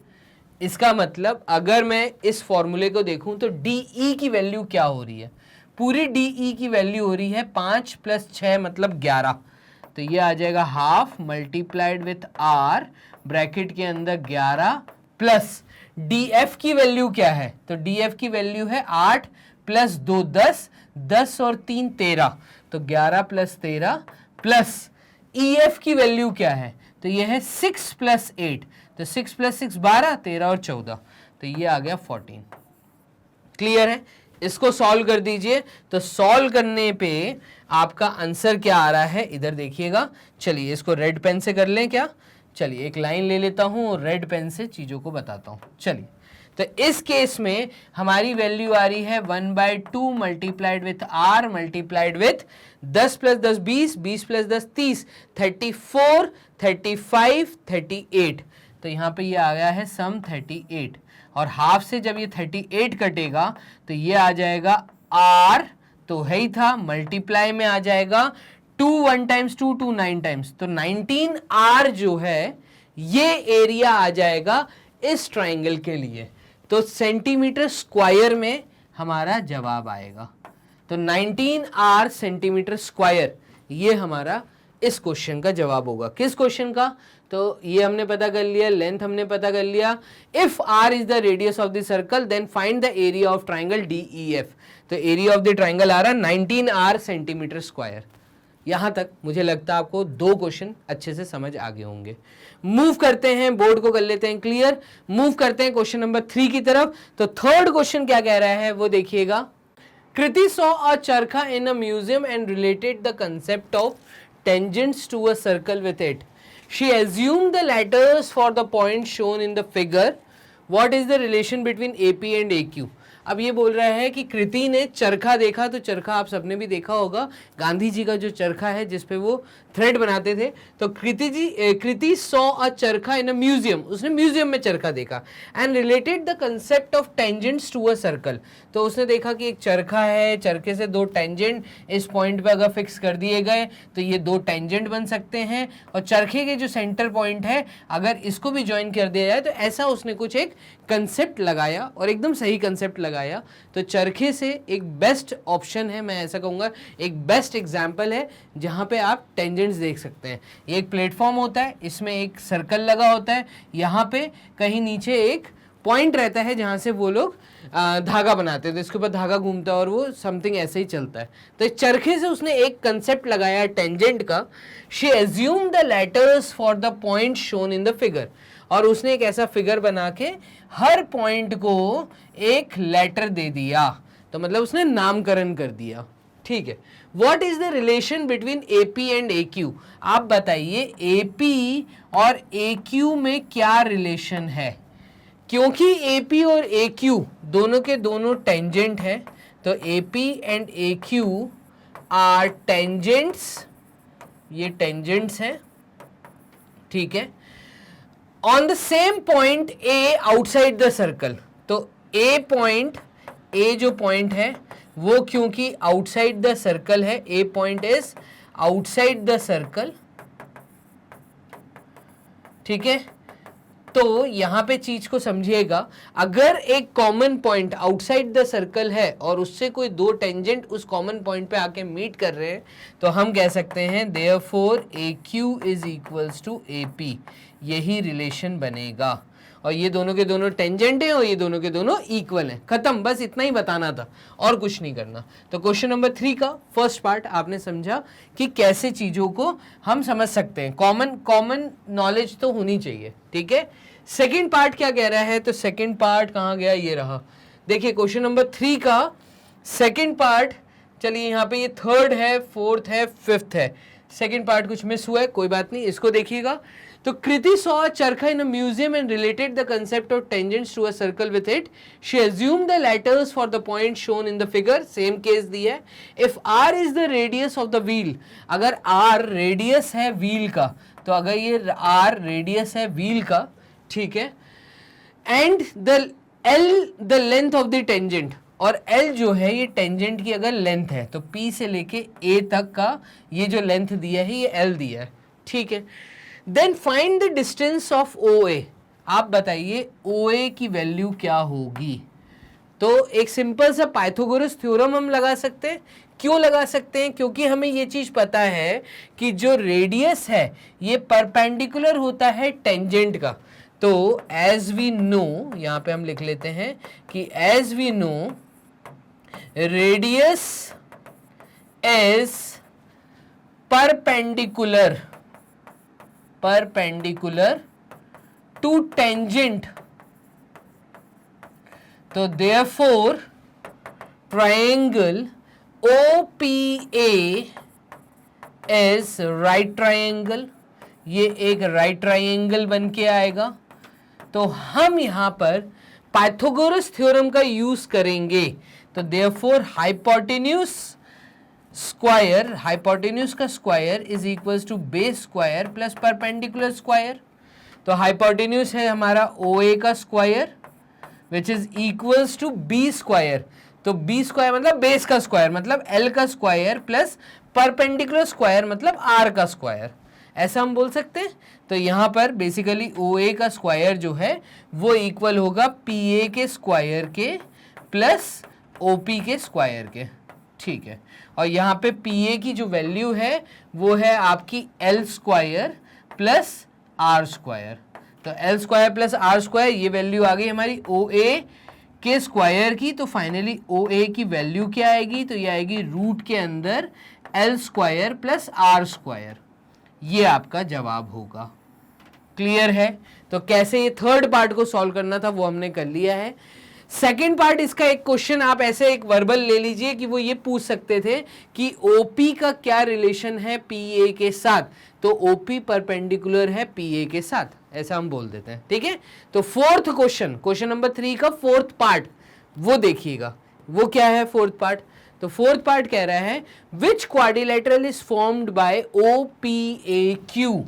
इसका मतलब अगर मैं इस फॉर्मूले को देखूं तो डी ई की वैल्यू क्या हो रही है, पूरी डी ई की वैल्यू हो रही है 5 + 6 मतलब 11, तो ये आ जाएगा half multiplied with R, bracket के अंदर 11 प्लस डी एफ की वैल्यू क्या है, तो डी एफ की वैल्यू है 8 + 2 10, 10 और 3 13, तो 11 + 13 प्लस ई एफ की वैल्यू क्या है, तो ये है 6 + 8, तो 6 + 6 12, 13 और 14, तो ये आ गया 14। क्लियर है? इसको सॉल्व कर दीजिए, तो सॉल्व करने पे आपका आंसर क्या आ रहा है इधर देखिएगा। चलिए इसको रेड पेन से कर लें क्या, चलिए एक लाइन ले लेता हूं और रेड पेन से चीजों को बताता हूं। चलिए, तो इस केस में हमारी वैल्यू आ रही है 1/2 multiplied with R multiplied with 10 + 10 20, 20 + 10 30, 34 35 38, तो यहाँ पे ये आ गया है सम 38, और हाफ से जब ये 38 कटेगा तो ये आ जाएगा r, तो है ही था, मल्टीप्लाई में आ जाएगा 2 1 × 2 2 9 टाइम्स, तो 19r जो है ये एरिया आ जाएगा इस ट्राइंगल के लिए, तो सेंटीमीटर स्क्वायर में हमारा जवाब आएगा। तो 19r सेंटीमीटर स्क्वायर ये हमारा इस क्वेश्चन का जवाब होगा। किस क्वेश्चन का, तो ये हमने पता कर लिया, लेंथ हमने पता कर लिया। If r is the radius of the circle then find the area of triangle DEF, तो एरिया ऑफ द ट्राइंगल आ रहा 19r सेंटीमीटर स्क्वायर। यहां तक मुझे लगता है आपको 2 क्वेश्चन अच्छे से समझ आ गए होंगे। मूव करते हैं, बोर्ड को कर लेते हैं क्लियर, मूव करते हैं क्वेश्चन नंबर 3 की तरफ। तो थर्ड क्वेश्चन क्या कह रहा है वो देखिएगा। कृति saw a charkha in a museum and related the concept of tangents to a circle with it. She assumed the letters for the points shown in the figure. What is the relation between AP and AQ? अब ये बोल रहा है कि कृति ने चरखा देखा, तो चरखा आप सबने भी देखा होगा, गांधी जी का जो चरखा है जिसपे वो थ्रेड बनाते थे। तो कृति सॉ अ चरखा इन अ म्यूजियम, उसने म्यूजियम में चरखा देखा, and related the concept of tangents to a circle, तो उसने देखा कि एक चरखा है, चरखे से 2 टेंजेंट इस पॉइंट पे अगर फिक्स कर दिए गए तो ये 2 टेंजेंट बन सकते हैं, और चरखे के जो सेंटर पॉइंट है अगर इसको भी ज्वाइन कर दिया जाए तो ऐसा उसने कुछ एक कंसेप्ट लगाया, और एकदम सही कंसेप्ट लगाया। तो चरखे से एक बेस्ट ऑप्शन है, मैं ऐसा कहूँगा एक बेस्ट एग्जाम्पल है जहाँ पे आप टेंजेंट्स देख सकते हैं। ये एक प्लेटफॉर्म होता है, इसमें एक सर्कल लगा होता है, यहाँ पे कहीं नीचे एक पॉइंट रहता है जहां से वो लोग धागा बनाते हैं, तो इसके ऊपर धागा घूमता है और वो समथिंग ऐसे ही चलता है। तो इस चरखे से उसने एक कंसेप्ट लगाया टेंजेंट का। She assume the letters for the point shown in the figure, और उसने एक ऐसा फिगर बना के हर पॉइंट को एक लेटर दे दिया, तो मतलब उसने नामकरण कर दिया। ठीक है, what is the relation between AP and AQ? आप बताइए AP और AQ में क्या रिलेशन है? क्योंकि AP और AQ दोनों के दोनों टेंजेंट है, तो AP and AQ are tangents, ये टेंजेंट्स हैं। ठीक है, on the same point A outside the circle, तो A पॉइंट, A जो पॉइंट है वो क्योंकि आउटसाइड द सर्कल है, A point is outside the circle. ठीक है, तो यहां पे चीज को समझिएगा, अगर एक common point outside the circle है और उससे कोई दो टेंजेंट उस कॉमन पॉइंट पे आके मीट कर रहे हैं, तो हम कह सकते हैं therefore AQ is equals to AP, यही रिलेशन बनेगा। और ये दोनों के दोनों टेंजेंट हैं और ये दोनों के दोनों इक्वल हैं। खत्म, बस इतना ही बताना था और कुछ नहीं करना। तो क्वेश्चन नंबर 3 का फर्स्ट पार्ट आपने समझा कि कैसे चीजों को हम समझ सकते हैं, कॉमन नॉलेज तो होनी चाहिए। ठीक है, सेकंड पार्ट क्या कह रहा है? तो सेकंड पार्ट कहाँ गया? ये रहा। देखिए क्वेश्चन नंबर 3 का सेकंड पार्ट, चलिए यहाँ पे ये थर्ड है, फोर्थ है, फिफ्थ है, सेकंड पार्ट कुछ मिस हुआ है, कोई बात नहीं, इसको देखिएगा। तो कृति saw चरखा in a museum and related the concept of tangents to a circle with it. She assumed the letters for the point shown in the figure. Same case दिया है। If R is the radius of the wheel, अगर R radius है wheel का, तो अगर ये R radius है wheel का, ठीक है, and the L the length of the tangent, और L जो है ये टेंजेंट की अगर लेंथ है, तो P से लेके A तक का ये जो लेंथ दिया है ये L दिया है। ठीक है, then find the distance of OA। आप बताइए OA की वैल्यू क्या होगी? तो एक सिंपल सा पाइथागोरस थ्योरम हम लगा सकते हैं। क्यों लगा सकते हैं? क्योंकि हमें ये चीज पता है कि जो रेडियस है ये परपेंडिकुलर होता है टेंजेंट का। तो एज वी नो, यहां पे हम लिख लेते हैं कि as we know radius is perpendicular to tangent, तो therefore triangle OPA is right triangle, ये एक राइट ट्रायंगल बन के आएगा। तो हम यहां पर पाइथागोरस थ्योरम का यूज करेंगे। तो देयरफॉर हाइपोटेन्यूज स्क्वायर, हाइपोटेन्यूज का square is equals to base square plus perpendicular square. तो हाइपोटेन्यूज है हमारा OA का square which is equals to B square. तो B स्क्वायर मतलब बेस का स्क्वायर, मतलब L का स्क्वायर प्लस परपेंडिकुलर स्क्वायर मतलब R का स्क्वायर, ऐसा हम बोल सकते हैं। तो यहाँ पर बेसिकली OA का स्क्वायर जो है वो इक्वल होगा PA के स्क्वायर के प्लस OP के स्क्वायर के। ठीक है, और यहाँ पे PA की जो वैल्यू है वो है आपकी L square plus R square. तो L square plus R square, ये वैल्यू आ गई हमारी OA के स्क्वायर की। तो फाइनली OA की वैल्यू क्या आएगी? तो ये आएगी रूट के अंदर L square plus R square. ये आपका जवाब होगा। क्लियर है? तो कैसे ये थर्ड पार्ट को सॉल्व करना था वो हमने कर लिया है। सेकेंड पार्ट, इसका एक क्वेश्चन आप ऐसे एक वर्बल ले लीजिए कि वो ये पूछ सकते थे कि OP का क्या रिलेशन है PA के साथ। तो OP परपेंडिकुलर है PA के साथ, ऐसा हम बोल देते हैं। ठीक है, तो फोर्थ क्वेश्चन, क्वेश्चन नंबर 3 का फोर्थ पार्ट वो देखिएगा, वो क्या है फोर्थ पार्ट? तो फोर्थ पार्ट कह रहा है which quadrilateral is formed by OPAQ।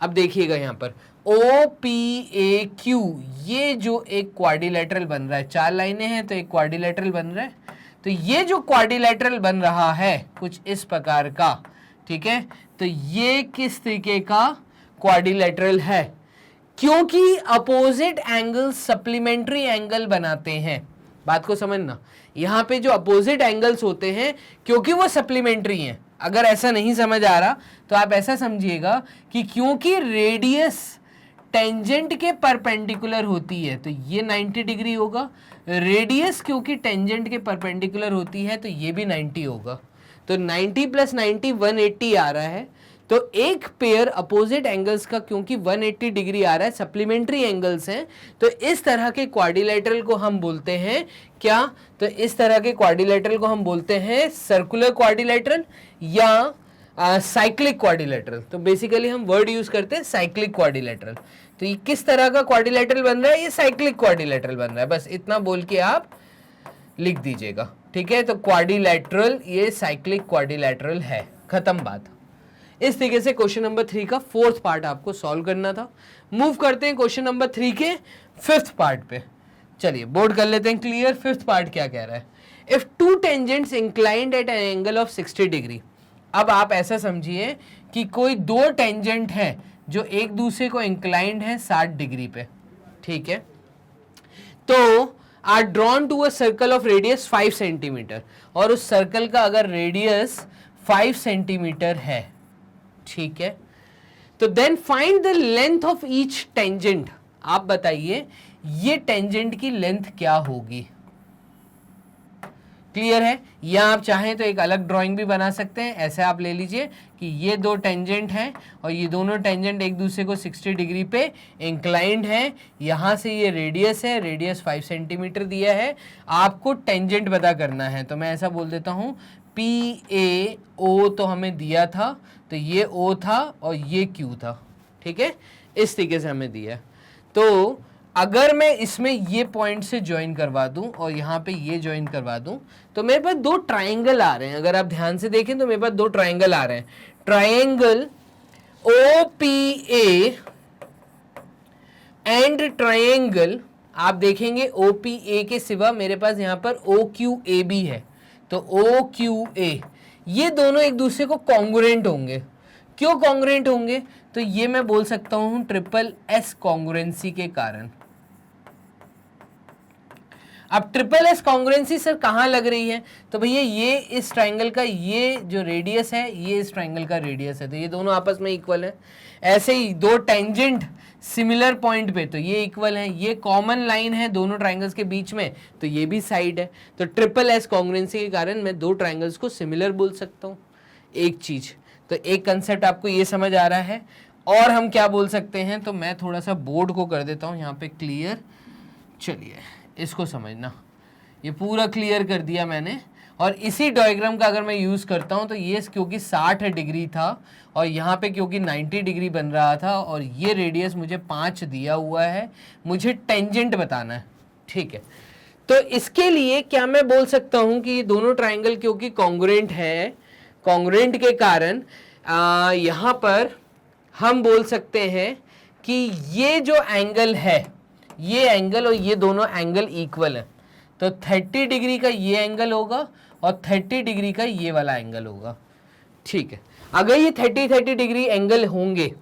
अब देखिएगा यहाँ पर OPAQ, ये जो एक क्वाड्रिलेटरल बन रहा है, 4 लाइनें हैं तो एक क्वाड्रिलेटरल बन रहा है। तो ये जो क्वाड्रिलेटरल बन रहा है कुछ इस प्रकार का, ठीक है, तो ये किस तरीके का क्वाड्रिलेटरल है? क्योंकि अपोजिट एंगल सप्लीमेंट्री एंगल बनाते हैं। बात को समझना, यहाँ पे जो अपोजिट एंगल्स होते हैं क्योंकि वो सप्लीमेंट्री हैं। अगर ऐसा नहीं समझ आ रहा तो आप ऐसा समझिएगा कि क्योंकि रेडियस टेंजेंट के परपेंडिकुलर होती है तो ये 90 डिग्री होगा, रेडियस क्योंकि टेंजेंट के परपेंडिकुलर होती है तो ये भी 90 होगा। तो 90 प्लस 90 180 आ रहा है। तो एक पेयर अपोजिट एंगल्स का क्योंकि 180 डिग्री आ रहा है, सप्लीमेंट्री एंगल्स हैं, तो इस तरह के क्वाड्रिलेटरल को हम बोलते हैं क्या? तो इस तरह के क्वाड्रिलेटरल को हम बोलते हैं सर्कुलर क्वाड्रिलेटरल या साइक्लिक क्वाड्रिलेटरल। तो बेसिकली हम वर्ड यूज करते हैं साइक्लिक क्वाड्रिलेटरल। तो ये किस तरह का क्वाड्रिलेटरल बन रहा है? ये साइक्लिक क्वाड्रिलेटरल बन रहा है। बस इतना बोल के आप लिख दीजिएगा, ठीक है। तो क्वाड्रिलेटरल ये साइक्लिक क्वाड्रिलेटरल है, खत्म बात। इस तरीके से क्वेश्चन नंबर 3 का फोर्थ पार्ट आपको सॉल्व करना था। मूव करते हैं क्वेश्चन नंबर 3 के फिफ्थ पार्ट पे। चलिए बोर्ड कर लेते हैं क्लियर। फिफ्थ पार्ट क्या कह रहा है? If two tangents inclined at an angle of 60 degree. अब आप ऐसा समझिए कि कोई दो टेंजेंट हैं जो एक दूसरे को इंक्लाइंड है 60 डिग्री पे, ठीक है। तो are drawn to a circle of radius 5 centimetre, और उस सर्कल का अगर रेडियस 5 सेंटीमीटर है, ठीक है, तो then find the length of each tangent. आप बताइए ये टेंजेंट की लेंथ क्या होगी? क्लियर है? या आप चाहें तो एक अलग ड्राइंग भी बना सकते हैं। ऐसे आप ले लीजिए कि ये दो टेंजेंट हैं और ये दोनों टेंजेंट एक दूसरे को 60 डिग्री पे इंक्लाइंड है। यहां से ये रेडियस है, रेडियस 5 सेंटीमीटर दिया है, आपको टेंजेंट पता करना है। तो मैं ऐसा बोल देता हूं PAO तो हमें दिया था, तो ये O था और ये Q था, ठीक है। इस तरीके से हमें दिया। तो अगर मैं इसमें ये पॉइंट से ज्वाइन करवा दूं और यहाँ पे ये ज्वाइन करवा दूं तो मेरे पास दो ट्राइंगल आ रहे हैं। अगर आप ध्यान से देखें तो मेरे पास दो ट्राइंगल आ रहे हैं, ट्राइंगल OPA एंड ट्राइंगल, आप देखेंगे OPA के सिवा मेरे पास यहाँ पर OQA भी है। तो OQA ये दोनों एक दूसरे को कॉन्ग्रुएंट होंगे। क्यों कॉन्ग्रुएंट होंगे? तो ये मैं बोल सकता हूं ट्रिपल S कॉन्ग्रुएंसी के कारण। अब ट्रिपल S कॉन्ग्रुएंसी सर कहां लग रही है? तो भैया ये इस ट्राइंगल का ये जो रेडियस है ये इस ट्राइंगल का रेडियस है, तो ये दोनों आपस में इक्वल है। ऐसे ही दो टेंजेंट सिमिलर पॉइंट पे तो ये इक्वल है, ये कॉमन लाइन है दोनों ट्राइंगल्स के बीच में तो ये भी साइड है। तो ट्रिपल S कॉन्ग्रुएंसी के कारण मैं दो ट्राइंगल्स को सिमिलर बोल सकता हूँ। एक चीज तो एक कंसेप्ट आपको ये समझ आ रहा है। और हम क्या बोल सकते हैं? तो मैं थोड़ा सा बोर्ड को कर देता हूँ यहाँ पे क्लियर। चलिए इसको समझना, ये पूरा क्लियर कर दिया मैंने। और इसी डायग्राम का अगर मैं यूज़ करता हूँ तो ये क्योंकि 60 डिग्री था और यहाँ पे क्योंकि 90 डिग्री बन रहा था और ये रेडियस मुझे 5 दिया हुआ है, मुझे टेंजेंट बताना है, ठीक है। तो इसके लिए क्या मैं बोल सकता हूँ कि ये दोनों ट्राइंगल क्योंकि कॉन्ग्रुएंट है, कॉन्ग्रुएंट के कारण यहाँ पर हम बोल सकते हैं कि ये जो एंगल है, ये एंगल और ये दोनों एंगल इक्वल है। तो 30 डिग्री का ये एंगल होगा और 30 डिग्री का ये वाला एंगल होगा, ठीक है। अगर ये 30 डिग्री एंगल होंगे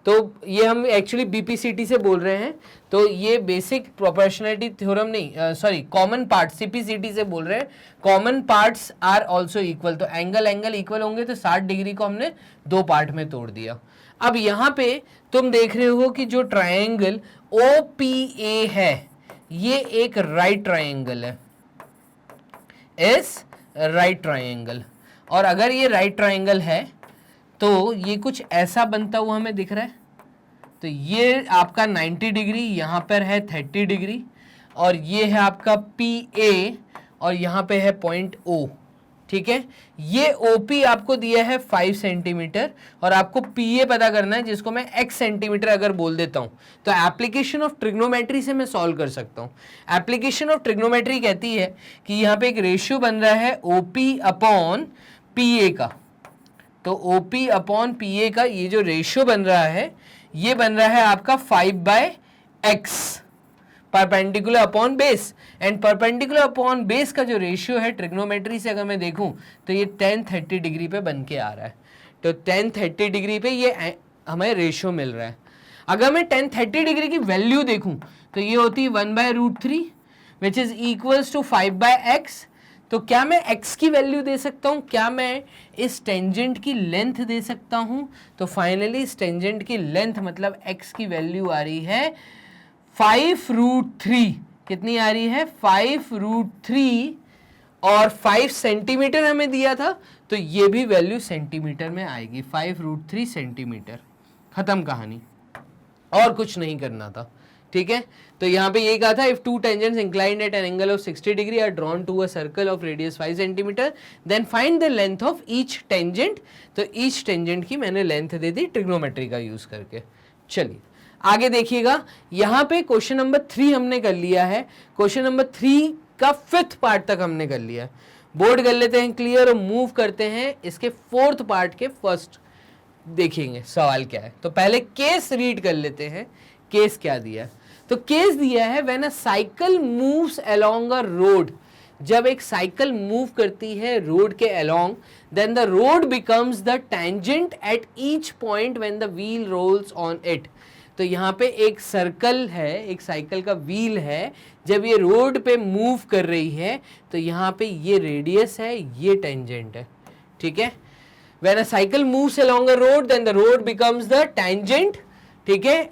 तो ये हम एक्चुअली BPCT से बोल रहे हैं, तो ये बेसिक प्रोपोर्शनलिटी थ्योरम नहीं, सॉरी कॉमन पार्ट CPCT से बोल रहे हैं। Common parts are also equal, तो एंगल इक्वल होंगे तो 60 डिग्री को हमने दो पार्ट में तोड़ दिया। अब यहाँ पे तुम देख रहे हो कि जो ट्रायंगल OPA है ये एक राइट ट्रायंगल है, इस राइट ट्रायंगल। और अगर ये राइट ट्रायंगल है तो ये कुछ ऐसा बनता हुआ हमें दिख रहा है। तो ये आपका 90 डिग्री, यहाँ पर है 30 डिग्री, और ये है आपका PA और यहाँ पे है पॉइंट O, ठीक है। ये OP आपको दिया है 5 सेंटीमीटर और आपको PA पता करना है, जिसको मैं x सेंटीमीटर अगर बोल देता हूं तो एप्लीकेशन ऑफ ट्रिग्नोमेट्री से मैं सॉल्व कर सकता हूं। एप्लीकेशन ऑफ ट्रिग्नोमेट्री कहती है कि यहाँ पे एक रेशियो बन रहा है OP अपॉन PA का। तो OP अपॉन PA का ये जो रेशियो बन रहा है ये बन रहा है आपका 5/x perpendicular upon base. And perpendicular upon base का जो रेशियो है ट्रिग्नोमेट्री से अगर मैं देखूं तो ये 1030 डिग्री पे बन के आ रहा है। तो 1030 डिग्री पे ये हमें रेशियो मिल रहा है। अगर मैं 1030 डिग्री की वैल्यू देखूं तो ये होती है 1/√3 विच इज इक्वल्स टू 5/x। तो क्या मैं x की वैल्यू दे सकता हूं, क्या मैं इस टेंजेंट की लेंथ दे सकता हूं? तो फाइनली इस टेंजेंट की लेंथ मतलब x की वैल्यू आ रही है 5√3। कितनी आ रही है? 5√3 और 5 सेंटीमीटर हमें दिया था, तो ये भी वैल्यू सेंटीमीटर में आएगी, 5√3 सेंटीमीटर। खत्म कहानी, और कुछ नहीं करना था। ठीक है, तो यहाँ पे ये कहा था if two tangents inclined at an angle of 60 degree are drawn to a circle of radius 5 centimetre then find the length of each tangent. तो ईच टेंजेंट की मैंने लेंथ दे दी ट्रिग्नोमेट्री का यूज करके। चलिए आगे देखिएगा, यहाँ पे क्वेश्चन नंबर 3 हमने कर लिया है। क्वेश्चन नंबर 3 का 5th पार्ट तक हमने कर लिया है। बोर्ड कर लेते हैं क्लियर और मूव करते हैं इसके 4th पार्ट के फर्स्ट देखेंगे सवाल क्या है। तो पहले केस रीड कर लेते हैं, केस क्या दिया है। तो केस दिया है when a cycle moves along a road, जब एक साइकिल मूव करती है रोड के along, then the road becomes the tangent at each point when the wheel rolls on it. तो यहाँ पे एक सर्कल है, एक साइकिल का व्हील है, जब ये रोड पे मूव कर रही है तो यहाँ पे ये रेडियस है, ये टेंजेंट है। ठीक है, when a cycle moves along a road then the road becomes the tangent, ठीक है,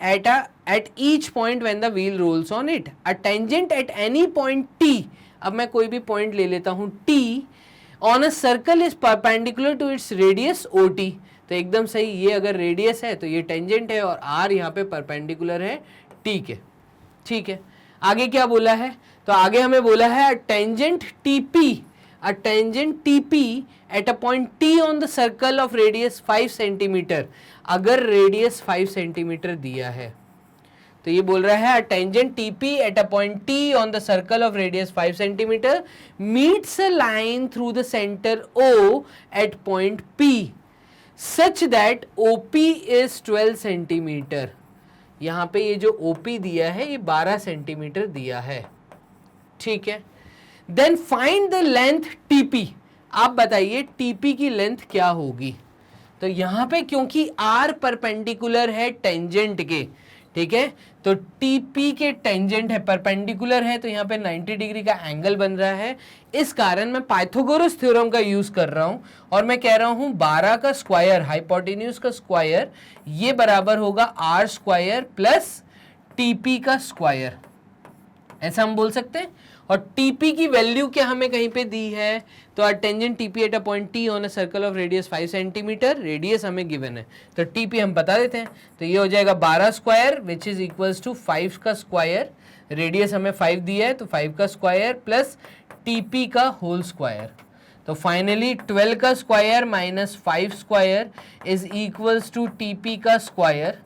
at each point when the wheel rolls on it. A tangent at any point t, अब मैं कोई भी पॉइंट ले लेता हूं t, on a circle is perpendicular to its radius ot। तो एकदम सही, ये अगर रेडियस है तो ये टेंजेंट है और r यहाँ पे परपेंडिकुलर है t के। ठीक है, आगे क्या बोला है? तो आगे हमें बोला है tangent TP, a tangent TP at a point T on the circle of radius 5 centimetre. अगर रेडियस 5 सेंटीमीटर दिया है तो ये बोल रहा है a tangent TP at a point T on the circle of radius 5 centimetre meets a line through the center O at point P such that OP is 12 centimetre. यहाँ पे ये जो OP दिया है ये 12 सेंटीमीटर दिया है। ठीक है, then find the length TP। आप बताइए TP की लेंथ क्या होगी? तो यहाँ पे क्योंकि R परपेंडिकुलर है टेंजेंट के, ठीक है, तो TP के टेंजेंट है, परपेंडिकुलर है, तो यहाँ पे 90 डिग्री का एंगल बन रहा है। इस कारण मैं पाइथागोरस थ्योरम का यूज कर रहा हूं और मैं कह रहा हूं 12 का स्क्वायर, हाइपोटेन्यूज का स्क्वायर, ये बराबर होगा R स्क्वायर प्लस TP का स्क्वायर, ऐसा हम बोल सकते हैं। और TP की वैल्यू क्या हमें कहीं पे दी है? तो tangent TP at a point T on a circle of radius 5 centimetre, radius हमें गिवन है तो TP हम बता देते हैं। तो ये हो जाएगा 12 square which is equals to 5 का स्क्वायर, रेडियस हमें 5 दिया है तो 5 का स्क्वायर प्लस TP का होल स्क्वायर। तो फाइनली 12 का square minus 5 square is equals to TP का स्क्वायर।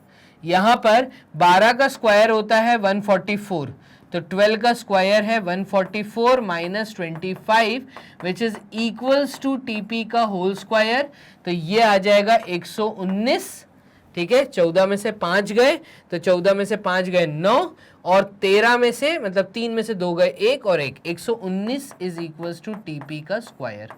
यहाँ पर 12 का स्क्वायर होता है 144, तो 12 का स्क्वायर है 144 minus 25 which is equals to TP का होल स्क्वायर। तो ये आ जाएगा 119। ठीक है, 14 में से 5 गए तो 14 में से 5 गए 9 और 13 में से मतलब 3 में से 2 गए 1 और 1, 119 इज इक्वल्स टू TP का स्क्वायर।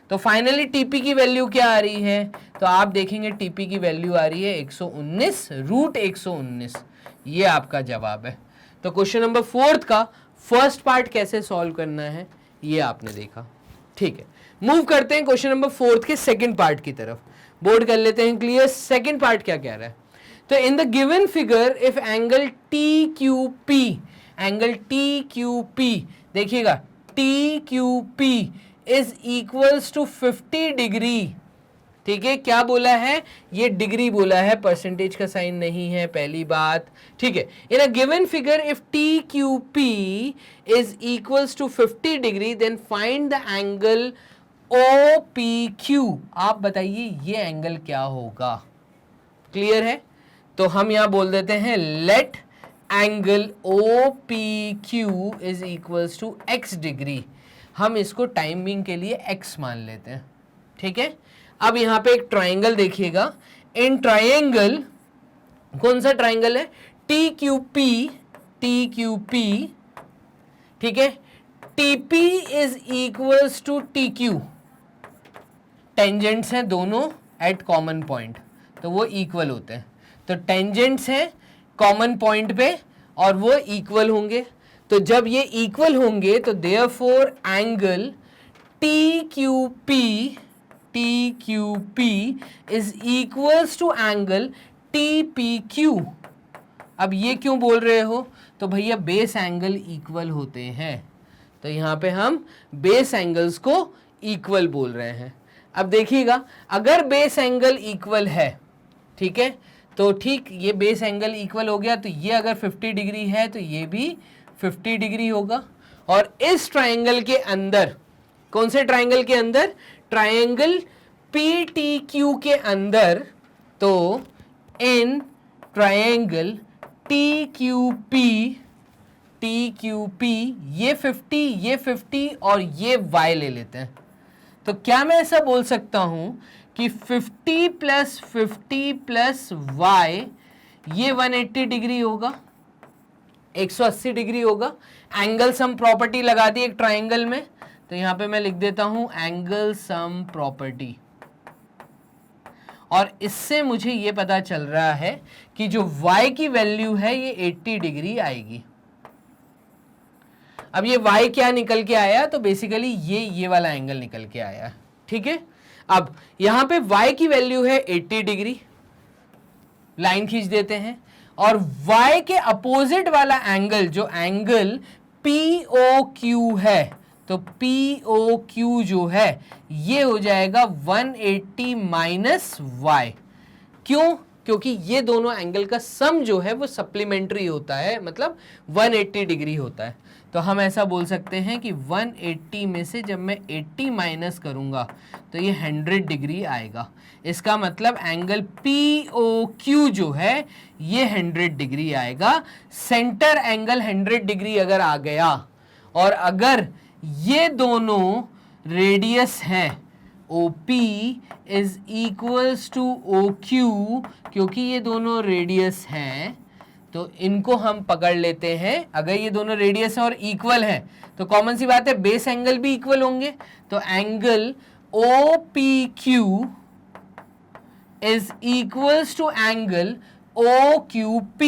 तो फाइनली TP की वैल्यू क्या आ रही है? तो आप देखेंगे TP की वैल्यू आ रही है 119√119। ये आपका जवाब है। तो क्वेश्चन नंबर 4 का फर्स्ट पार्ट कैसे सॉल्व करना है ये आपने देखा। ठीक है, मूव करते हैं क्वेश्चन नंबर 4 के सेकंड पार्ट की तरफ। बोर्ड कर लेते हैं क्लियर। सेकंड पार्ट क्या कह रहा है? तो in the given figure if angle TQP, angle TQP देखिएगा TQP is equals to 50 degree. ठीक है, क्या बोला है? ये डिग्री बोला है, परसेंटेज का साइन नहीं है, पहली बात। ठीक है, in a given figure if TQP is equals to 50 degree then find the angle OPQ। आप बताइए ये एंगल क्या होगा? क्लियर है? तो हम यहां बोल देते हैं let angle OPQ is equals to x degree. हम इसको टाइमिंग के लिए x मान लेते हैं। ठीक है, अब यहां पे एक ट्राइंगल देखिएगा। इन ट्राइंगल, कौन सा ट्राइंगल है? TQP, ठीक है, TP is equals to TQ। Tangents हैं दोनों एट कॉमन पॉइंट, तो वो इक्वल होते हैं। तो टेंजेंट्स हैं कॉमन पॉइंट पे और वो इक्वल होंगे। तो जब ये इक्वल होंगे तो therefore angle TQP is equals to angle TPQ। अब ये क्यों बोल रहे हो? तो भैया बेस एंगल इक्वल होते हैं, तो यहां पे हम बेस एंगल्स को इक्वल बोल रहे हैं। अब देखिएगा, अगर बेस एंगल इक्वल है, ठीक है, तो ठीक ये बेस एंगल इक्वल हो गया, तो ये अगर 50 डिग्री है तो ये भी 50 डिग्री होगा। और इस ट्रायंगल के अंदर, कौन से ट्रायंगल के अंदर? ट्रायंगल PTQ के अंदर, तो इन ट्रायंगल TQP ये 50 और ये y ले लेते हैं, तो क्या मैं ऐसा बोल सकता हूं कि 50 प्लस 50 प्लस y ये 180 डिग्री होगा, 180 डिग्री होगा। एंगल सम प्रॉपर्टी लगा दी एक ट्रायंगल में, तो यहां पे मैं लिख देता हूं एंगल सम प्रॉपर्टी, और इससे मुझे ये पता चल रहा है कि जो y की वैल्यू है ये 80 डिग्री आएगी। अब ये y क्या निकल के आया? तो बेसिकली ये वाला एंगल निकल के आया, ठीक है। अब यहां पे y की वैल्यू है 80 डिग्री, लाइन खींच देते हैं, और y के अपोजिट वाला एंगल जो एंगल POQ है, तो POQ जो है ये हो जाएगा 180 माइनस y। क्यों? क्योंकि ये दोनों एंगल का सम जो है वो सप्लीमेंट्री होता है, मतलब 180 डिग्री होता है। तो हम ऐसा बोल सकते हैं कि 180 में से जब मैं 80 माइनस करूंगा तो ये 100 डिग्री आएगा। इसका मतलब एंगल POQ जो है ये 100 डिग्री आएगा। सेंटर एंगल 100 डिग्री अगर आ गया, और अगर ये दोनों रेडियस हैं, OP is equals to OQ, क्योंकि ये दोनों रेडियस हैं तो इनको हम पकड़ लेते हैं। अगर ये दोनों रेडियस हैं और इक्वल हैं तो कॉमन सी बात है बेस एंगल भी इक्वल होंगे, तो angle OPQ is equals to angle OQP,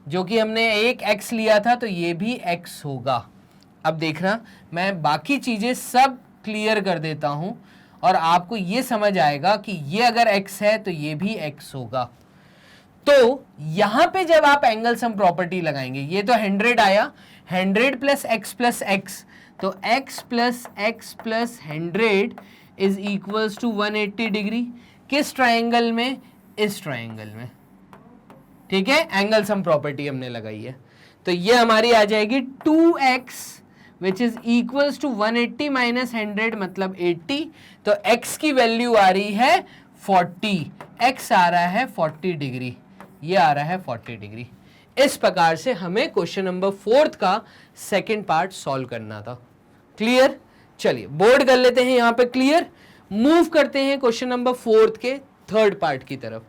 जो कि हमने एक x लिया था तो ये भी x होगा। अब देखना, मैं बाकी चीजें सब क्लियर कर देता हूं और आपको ये समझ आएगा कि ये अगर x है तो ये भी x होगा। तो यहां पे जब आप एंगल सम प्रॉपर्टी लगाएंगे, ये तो 100 आया, 100 प्लस x, तो x plus 100 is equals to 180 degree. किस ट्रायंगल में? इस ट्रायंगल में, ठीक है। एंगल सम प्रॉपर्टी हमने लगाई है, तो ये हमारी आ जाएगी 2x which is equals to 180 minus 100 मतलब 80। तो x की वैल्यू आ रही है 40, x आ रहा है 40 डिग्री, ये आ रहा है 40 डिग्री। इस प्रकार से हमें क्वेश्चन नंबर 4 का सेकंड पार्ट सॉल्व करना था। क्लियर? चलिए बोर्ड कर लेते हैं यहां पे क्लियर। मूव करते हैं क्वेश्चन नंबर 4 के थर्ड पार्ट की तरफ।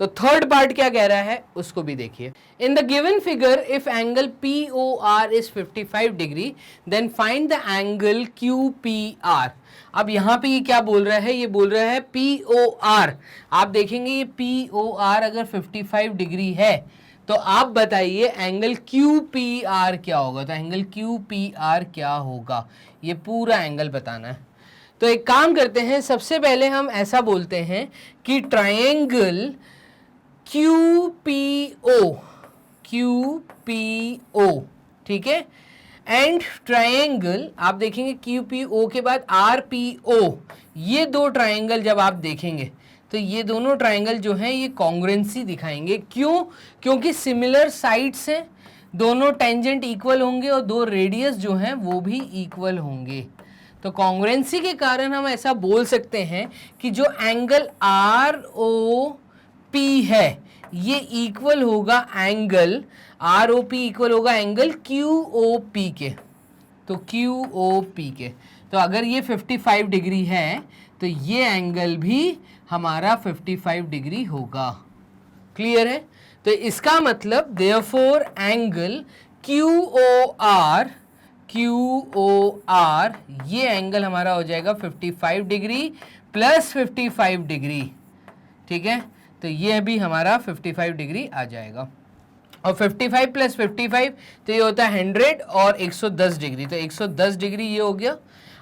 तो थर्ड पार्ट क्या कह रहा है उसको भी देखिए। In the given figure if angle POR is 55 degree then find the angle QPR। अब यहां पे ये क्या बोल रहा है? ये बोल रहा है POR। आप देखेंगे ये POR अगर 55 डिग्री है तो आप बताइए एंगल QPR क्या होगा। तो एंगल QPR क्या होगा ये पूरा एंगल बताना है। तो एक काम करते हैं, सबसे पहले हम ऐसा बोलते हैं कि ट्रायंगल QPO, ठीक है, एंड ट्रायंगल आप देखेंगे QPO के बाद RPO। ये दो ट्रायंगल जब आप देखेंगे तो ये दोनों ट्रायंगल जो हैं ये कॉन्ग्रुएंसी दिखाएंगे। क्यों? क्योंकि सिमिलर साइड्स हैं, दोनों टेंजेंट इक्वल होंगे और दो रेडियस जो हैं वो भी इक्वल होंगे। तो कॉन्ग्रुएंसी के कारण हम ऐसा बोल सकते हैं कि जो एंगल ROP है ये इक्वल होगा एंगल ROP इक्वल होगा एंगल QOP के। तो QOP के, तो अगर ये 55 डिग्री है तो ये एंगल भी हमारा 55 डिग्री होगा। क्लियर है? तो इसका मतलब देयरफॉर एंगल QOR ये एंगल हमारा हो जाएगा 55 डिग्री प्लस 55 डिग्री, ठीक है। तो ये भी हमारा 55 डिग्री आ जाएगा। और 55 प्लस 55 तो ये होता है 100 और 110 डिग्री, तो 110 डिग्री ये हो गया।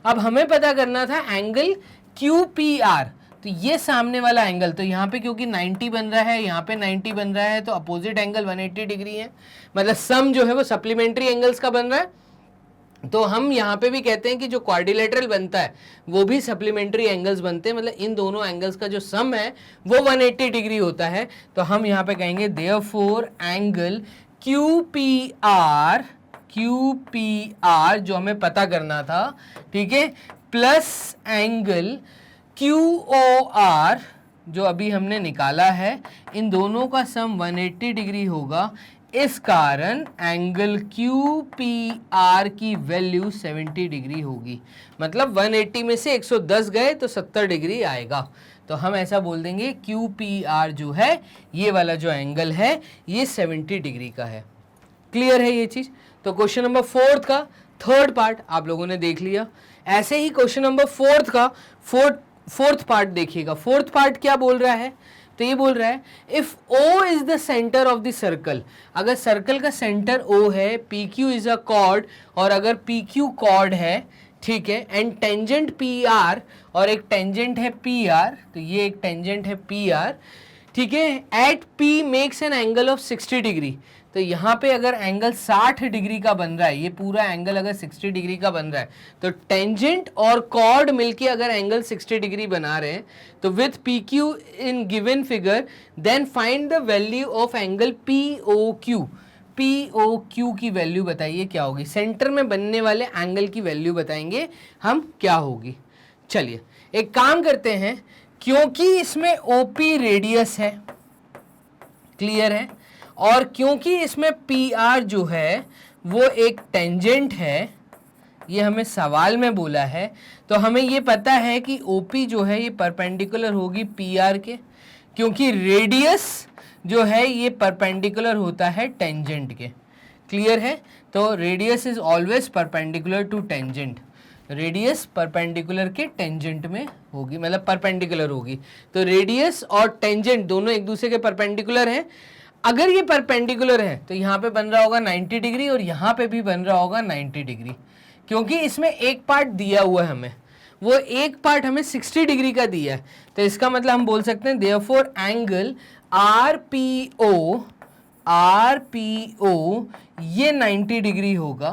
अब हमें पता करना था एंगल QPR, तो ये सामने वाला एंगल, तो यहाँ पे क्योंकि 90 बन रहा है, यहाँ पे 90 बन रहा है, तो अपोजिट एंगल 180 डिग्री है, मतलब सम जो है वो सप्लीमेंट्री एंगल्स का बन रहा है। तो हम यहाँ पे भी कहते हैं कि जो क्वाड्रिलेटरल बनता है वो भी सप्लीमेंट्री एंगल्स बनते हैं, मतलब इन दोनों एंगल्स का जो सम है वो 180 डिग्री होता है। तो हम यहाँ पे कहेंगे देयरफॉर एंगल QPR जो हमें पता करना था, ठीक है, प्लस एंगल QOR जो अभी हमने निकाला है, इन दोनों का सम 180 डिग्री होगा। इस कारण एंगल QPR की वैल्यू 70 डिग्री होगी, मतलब 180 में से 110 गए तो 70 डिग्री आएगा। तो हम ऐसा बोल देंगे QPR जो है ये वाला जो एंगल है ये 70 डिग्री का है। क्लियर है ये चीज? तो क्वेश्चन नंबर 4 का थर्ड पार्ट आप लोगों ने देख लिया। ऐसे ही क्वेश्चन नंबर 4 का फोर्थ पार्ट देखिएगा। फोर्थ पार्ट क्या बोल रहा है? तो ये बोल रहा है if O is the centre of the circle, अगर सर्कल का सेंटर O है, PQ इज अ कॉर्ड, और अगर PQ कॉर्ड है, ठीक है, एंड टेंजेंट PR और एक टेंजेंट है PR, तो ये एक टेंजेंट है PR, ठीक है, at P makes an angle of 60 degree. तो यहाँ पे अगर एंगल 60 डिग्री का बन रहा है, ये पूरा एंगल अगर 60 डिग्री का बन रहा है, तो टेंजेंट और कॉर्ड मिलके अगर एंगल 60 डिग्री बना रहे हैं, तो with PQ in given figure then find the value of angle POQ। POQ की वैल्यू बताइए क्या होगी, सेंटर में बनने वाले एंगल की वैल्यू बताएंगे हम क्या होगी। चलिए एक काम करते हैं, क्योंकि इसमें OP रेडियस है, क्लियर है, और क्योंकि इसमें PR जो है वो एक टेंजेंट है, ये हमें सवाल में बोला है, तो हमें ये पता है कि OP जो है ये परपेंडिकुलर होगी PR के, क्योंकि रेडियस जो है ये परपेंडिकुलर होता है टेंजेंट के। क्लियर है? तो radius is always perpendicular to tangent, radius perpendicular के टेंजेंट में होगी, मतलब परपेंडिकुलर होगी। तो रेडियस और टेंजेंट दोनों एक दूसरे के परपेंडिकुलर हैं। अगर ये परपेंडिकुलर है तो यहाँ पे बन रहा होगा 90 डिग्री और यहाँ पे भी बन रहा होगा 90 डिग्री, क्योंकि इसमें एक पार्ट दिया हुआ है हमें, वो एक पार्ट हमें 60 डिग्री का दिया है। तो इसका मतलब हम बोल सकते हैं देयरफॉर एंगल RPO ये 90 डिग्री होगा,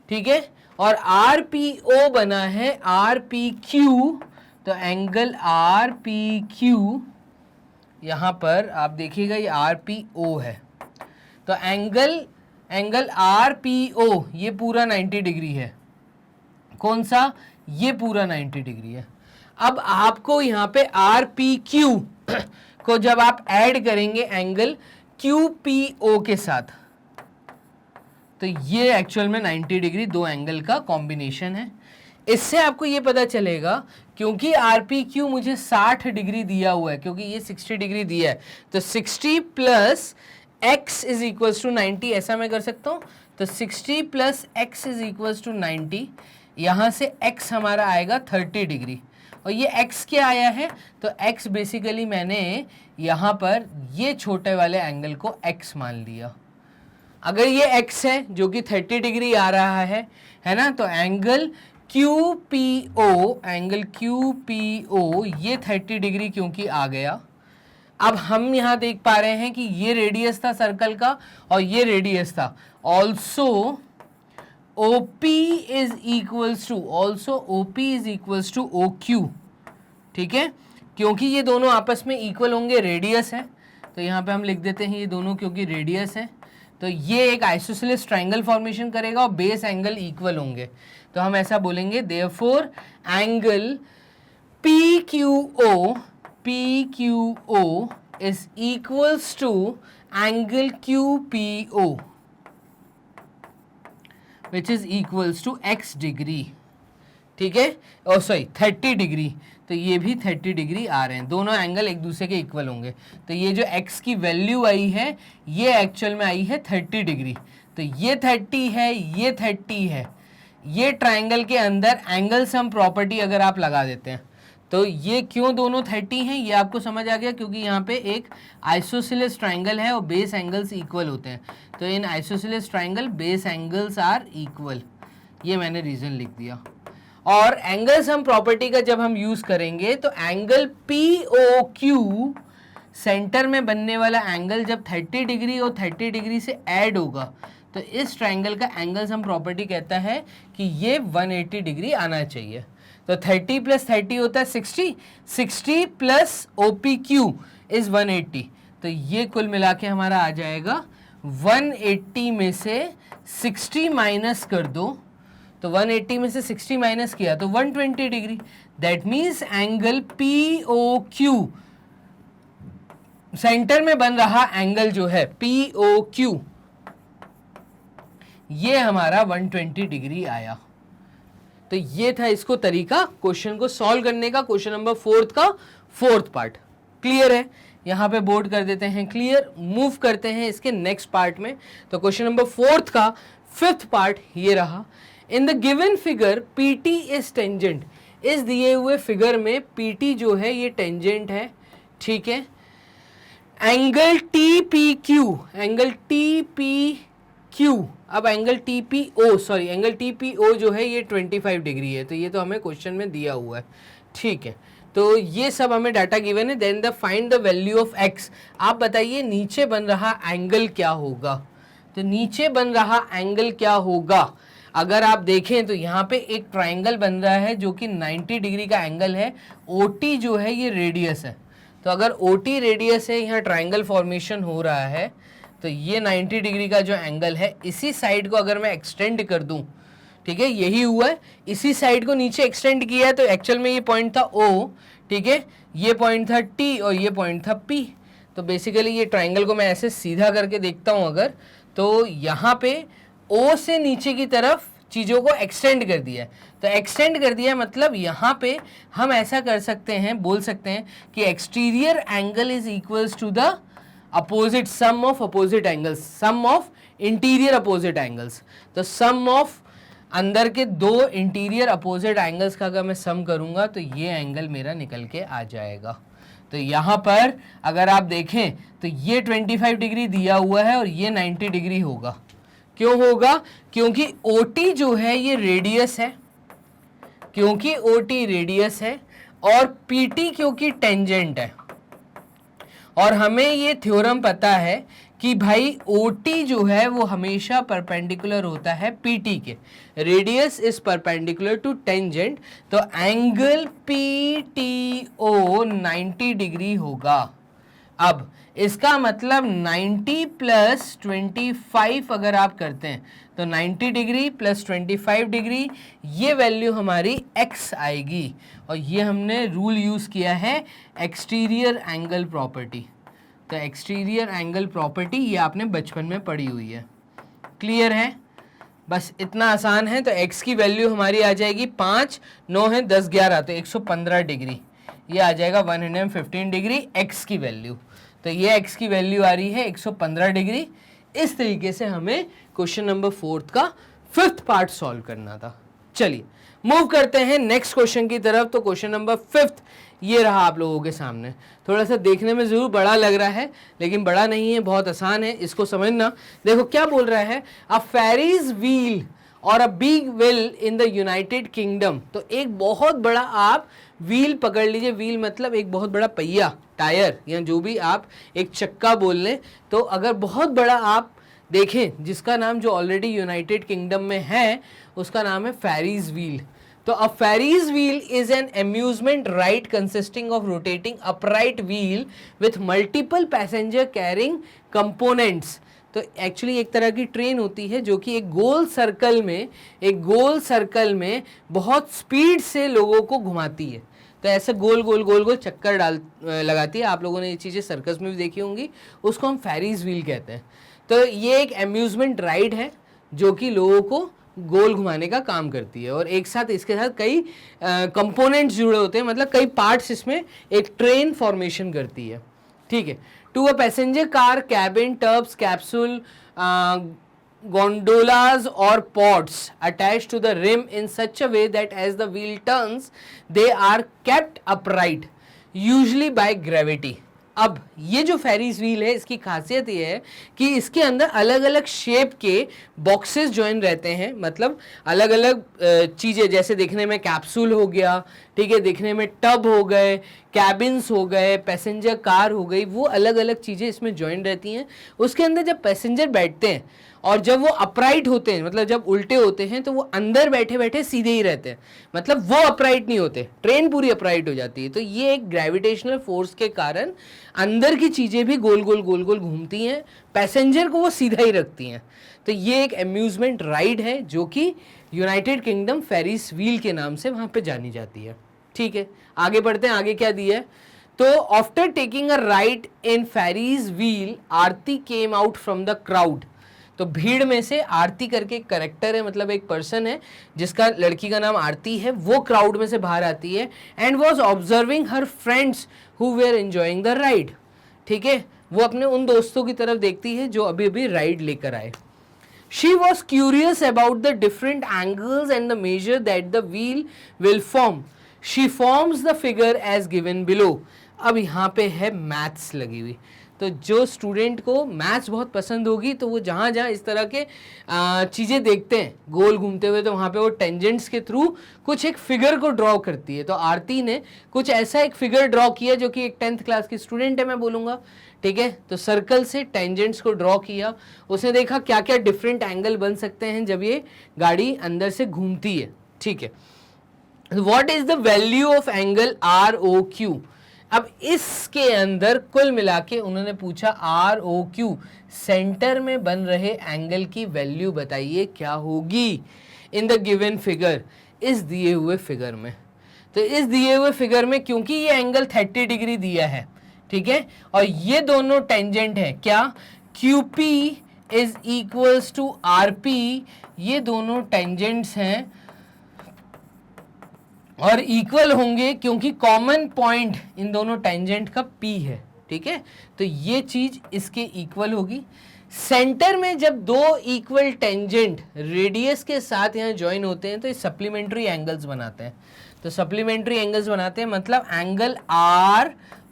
ठीक है, और RPO बना है RPQ, तो एंगल RPQ यहाँ पर आप देखिएगा ये RPO है, तो एंगल RPO ये पूरा 90 डिग्री है। कौन सा? ये पूरा 90 डिग्री है। अब आपको यहाँ पे RPQ को जब आप ऐड करेंगे एंगल QPO के साथ, तो ये एक्चुअल में 90 डिग्री दो एंगल का कॉम्बिनेशन है। इससे आपको ये पता चलेगा, क्योंकि RPQ मुझे 60 डिग्री दिया हुआ है, क्योंकि ये 60 डिग्री दिया है, तो 60 plus x is equals to 90, ऐसा मैं कर सकता हूँ। तो 60 plus x is equals to 90, यहाँ से x हमारा आएगा 30 डिग्री, और ये x क्या आया है? तो x बेसिकली मैंने यहाँ पर ये छोटे वाले एंगल को x मान लिया। अगर ये x है जो कि 30 डिग्री आ रहा है ना, तो एंगल QPO ये 30 डिग्री क्योंकि आ गया। अब हम यहाँ देख पा रहे हैं कि ये रेडियस था सर्कल का और ये रेडियस था। Also OP is equals to OQ, ठीक है, क्योंकि ये दोनों आपस में इक्वल होंगे, रेडियस है, तो यहाँ पे हम लिख देते हैं ये दोनों क्योंकि रेडियस है, तो ये एक आइसोसेलेस ट्रायंगल फॉर्मेशन करेगा और बेस एंगल इक्वल होंगे। तो हम ऐसा बोलेंगे therefore angle PQO is equals to angle QPO which is equals to x degree, ठीक है, और सॉरी 30 डिग्री, तो ये भी 30 डिग्री आ रहे हैं, दोनों एंगल एक दूसरे के इक्वल होंगे। तो ये जो x की वैल्यू आई है ये एक्चुअल में आई है 30 डिग्री, तो ये 30 है, ये 30 है। ये ट्रायंगल के अंदर एंगल सम प्रॉपर्टी अगर आप लगा देते हैं तो ये क्यों दोनों 30 हैं ये आपको समझ आ गया, क्योंकि यहाँ पे एक आइसोसेलेस ट्राइंगल है और बेस एंगल्स इक्वल होते हैं, तो in isosceles triangle base angles are equal, ये मैंने रीजन लिख दिया। और एंगल्स हम प्रॉपर्टी का जब हम यूज करेंगे तो एंगल POQ सेंटर में बनने वाला एंगल जब 30 डिग्री और 30 डिग्री से ऐड होगा तो इस ट्राइंगल का एंगल्स हम प्रॉपर्टी कहता है कि ये 180 डिग्री आना चाहिए। तो 30 + 30 होता है 60, 60 + OPQ इज 180, तो ये कुल मिला के हमारा आ जाएगा 180 में से 60 माइनस कर दो, तो 180 में से 60 माइनस किया तो 120 degree. That means angle POQ centre में बन रहा एंगल जो है POQ ये हमारा 120 डिग्री आया। तो ये था इसको तरीका क्वेश्चन को सॉल्व करने का, क्वेश्चन नंबर 4 का 4th पार्ट। क्लियर है? यहां पे बोर्ड कर देते हैं क्लियर। मूव करते हैं इसके नेक्स्ट पार्ट में। तो क्वेश्चन नंबर 4 का 5th पार्ट ये रहा। इन the given figure PT is tangent, इस दिए हुए फिगर में PT जो है ये टेंजेंट है, ठीक है। एंगल TPQ, एंगल TPQ, अब एंगल एंगल TPO जो है ये 25 डिग्री है, तो ये तो हमें क्वेश्चन में दिया हुआ है, ठीक है। तो ये सब हमें डाटा गिवन है। Then the find the value of x। आप बताइए नीचे बन रहा एंगल क्या होगा। तो नीचे बन रहा एंगल क्या होगा, अगर आप देखें तो यहाँ पे एक ट्राइंगल बन रहा है जो कि 90 डिग्री का एंगल है। OT जो है ये रेडियस है, तो अगर OT रेडियस है, यहाँ ट्राइंगल फॉर्मेशन हो रहा है, तो ये 90 डिग्री का जो एंगल है इसी साइड को अगर मैं एक्सटेंड कर दूं, ठीक है, यही हुआ है, इसी साइड को नीचे एक्सटेंड किया है, तो एक्चुअल में ये पॉइंट था O, ठीक है, ये पॉइंट था T और ये पॉइंट था P। तो बेसिकली ये ट्राइंगल को मैं ऐसे सीधा करके देखता हूं अगर, तो यहाँ पे O से नीचे की तरफ चीज़ों को एक्सटेंड कर दिया है। तो एक्सटेंड कर दिया मतलब यहाँ पे हम ऐसा कर सकते हैं, बोल सकते हैं कि exterior angle is equals to the opposite sum of opposite angles, sum of interior opposite angles. तो सम ऑफ अंदर के दो इंटीरियर अपोजिट एंगल्स का अगर मैं सम करूंगा तो ये एंगल मेरा निकल के आ जाएगा। तो यहाँ पर अगर आप देखें तो ये 25 डिग्री दिया हुआ है और ये 90 डिग्री होगा। क्यों होगा? क्योंकि OT जो है ये रेडियस है, क्योंकि OT रेडियस है, और PT क्योंकि टेंजेंट है। और हमें ये थ्योरम पता है कि भाई OT जो है वो हमेशा परपेंडिकुलर होता है PT के, radius is perpendicular to tangent, तो एंगल PTO 90 डिग्री होगा। अब इसका मतलब 90 + 25 अगर आप करते हैं तो 90 डिग्री + 25 डिग्री, ये वैल्यू हमारी x आएगी। और ये हमने रूल यूज़ किया है एक्सटीरियर एंगल प्रॉपर्टी। तो एक्सटीरियर एंगल प्रॉपर्टी ये आपने बचपन में पढ़ी हुई है। क्लियर है? बस इतना आसान है। तो x की वैल्यू हमारी आ जाएगी 5, 9 है 10, 11, तो 115 डिग्री, ये आ जाएगा 115 डिग्री x की वैल्यू। तो ये x की वैल्यू आ रही है 115 डिग्री। इस तरीके से हमें क्वेश्चन नंबर 4 का 5th पार्ट सॉल्व करना था। चलिए मूव करते हैं नेक्स्ट क्वेश्चन की तरफ। तो क्वेश्चन नंबर 5th ये रहा आप लोगों के सामने। थोड़ा सा देखने में जरूर बड़ा लग रहा है, लेकिन बड़ा नहीं है, बहुत आसान है, इसको समझना। देखो क्या बोल रहा है, अ फेरीज व्हील और a big wheel in the United kingdom. तो एक बहुत बड़ा आप व्हील पकड़ लीजिए, व्हील मतलब एक बहुत बड़ा पहिया, टायर, या जो भी आप एक चक्का बोल लें। तो अगर बहुत बड़ा आप देखें जिसका नाम जो ऑलरेडी यूनाइटेड किंगडम में है उसका नाम है फेरीज व्हील। तो a Ferris wheel is an amusement ride consisting of rotating upright wheel with multiple passenger carrying components. तो एक्चुअली एक तरह की ट्रेन होती है जो कि एक गोल सर्कल में बहुत स्पीड से लोगों को घुमाती है। तो ऐसे गोल गोल गोल गोल चक्कर लगाती है। आप लोगों ने ये चीज़ें सर्कस में भी देखी होंगी, उसको हम फेरीज व्हील कहते हैं। तो ये एक अम्यूजमेंट राइड है जो कि लोगों को गोल घुमाने का काम करती है, और एक साथ इसके साथ कई कंपोनेंट्स जुड़े होते हैं, मतलब कई पार्ट्स इसमें एक ट्रेन फॉर्मेशन करती है। ठीक है। To a passenger car, cabin, tubs, capsule, gondolas or pods attached to the rim in such a way that as the wheel turns they are kept upright usually by gravity. अब ये जो Ferris wheel है इसकी खासियत ये है कि इसके अंदर अलग अलग शेप के बॉक्सेस ज्वाइन रहते हैं, मतलब अलग अलग चीज़ें, जैसे देखने में कैप्सूल हो गया, ठीक है, देखने में टब हो गए, कैबिन्स हो गए, पैसेंजर कार हो गई, वो अलग अलग चीज़ें इसमें ज्वाइन रहती हैं. उसके अंदर जब पैसेंजर बैठते हैं और जब वो अपराइट होते हैं, मतलब जब उल्टे होते हैं, तो वो अंदर बैठे बैठे सीधे ही रहते हैं, मतलब वो अपराइट नहीं होते, ट्रेन पूरी अपराइट हो जाती है. तो ये एक ग्रेविटेशनल फोर्स के कारण अंदर की चीज़ें भी गोल गोल घूमती हैं, पैसेंजर को वो सीधा ही रखती हैं. तो ये एक अम्यूजमेंट राइड है जो कि यूनाइटेड किंगडम फेरिस व्हील के नाम से वहाँ पे जानी जाती है. ठीक है, आगे बढ़ते हैं. आगे क्या दिया है? तो after taking a ride in Ferris wheel Aarti came out from the crowd. तो भीड़ में से आरती करके एक करेक्टर है, मतलब एक पर्सन है जिसका, लड़की का नाम आरती है, वो क्राउड में से बाहर आती है and was observing her friends who were enjoying the ride. ठीक है, वो अपने उन दोस्तों की तरफ देखती है जो अभी अभी राइड लेकर आए. She was curious about the different angles and the measure that the wheel will form. She forms the figure as given below. अब यहाँ पे है मैथ्स लगी हुई. तो जो स्टूडेंट को मैथ्स बहुत पसंद होगी तो वो जहाँ जहाँ इस तरह के चीज़ें देखते हैं गोल घूमते हुए, तो वहाँ पे वो टेंजेंट्स के थ्रू कुछ एक फिगर को ड्रॉ करती है. तो आरती ने कुछ ऐसा एक फिगर ड्रॉ किया जो कि एक 10th क्लास की स्टूडेंट है, मैं बोलूँगा. ठीक है, तो सर्कल से टेंजेंट्स को ड्रॉ किया. उसने देखा क्या क्या डिफरेंट एंगल बन सकते हैं जब ये गाड़ी अंदर से घूमती है. ठीक है, what is the value of angle ROQ. अब इसके अंदर कुल मिला के उन्होंने पूछा ROQ, सेंटर में बन रहे एंगल की वैल्यू बताइए क्या होगी इन द गिवन फिगर, इस दिए हुए फिगर में. तो इस दिए हुए फिगर में क्योंकि ये एंगल 30 डिग्री दिया है, ठीक है, और ये दोनों टेंजेंट है क्या, QP is equals to RP, ये दोनों टेंजेंट्स हैं और इक्वल होंगे क्योंकि कॉमन पॉइंट इन दोनों टेंजेंट का P है. ठीक है, तो ये चीज इसके इक्वल होगी. सेंटर में जब दो इक्वल टेंजेंट रेडियस के साथ यहाँ ज्वाइन होते हैं तो ये सप्लीमेंट्री एंगल्स बनाते हैं. तो सप्लीमेंट्री एंगल्स बनाते हैं मतलब एंगल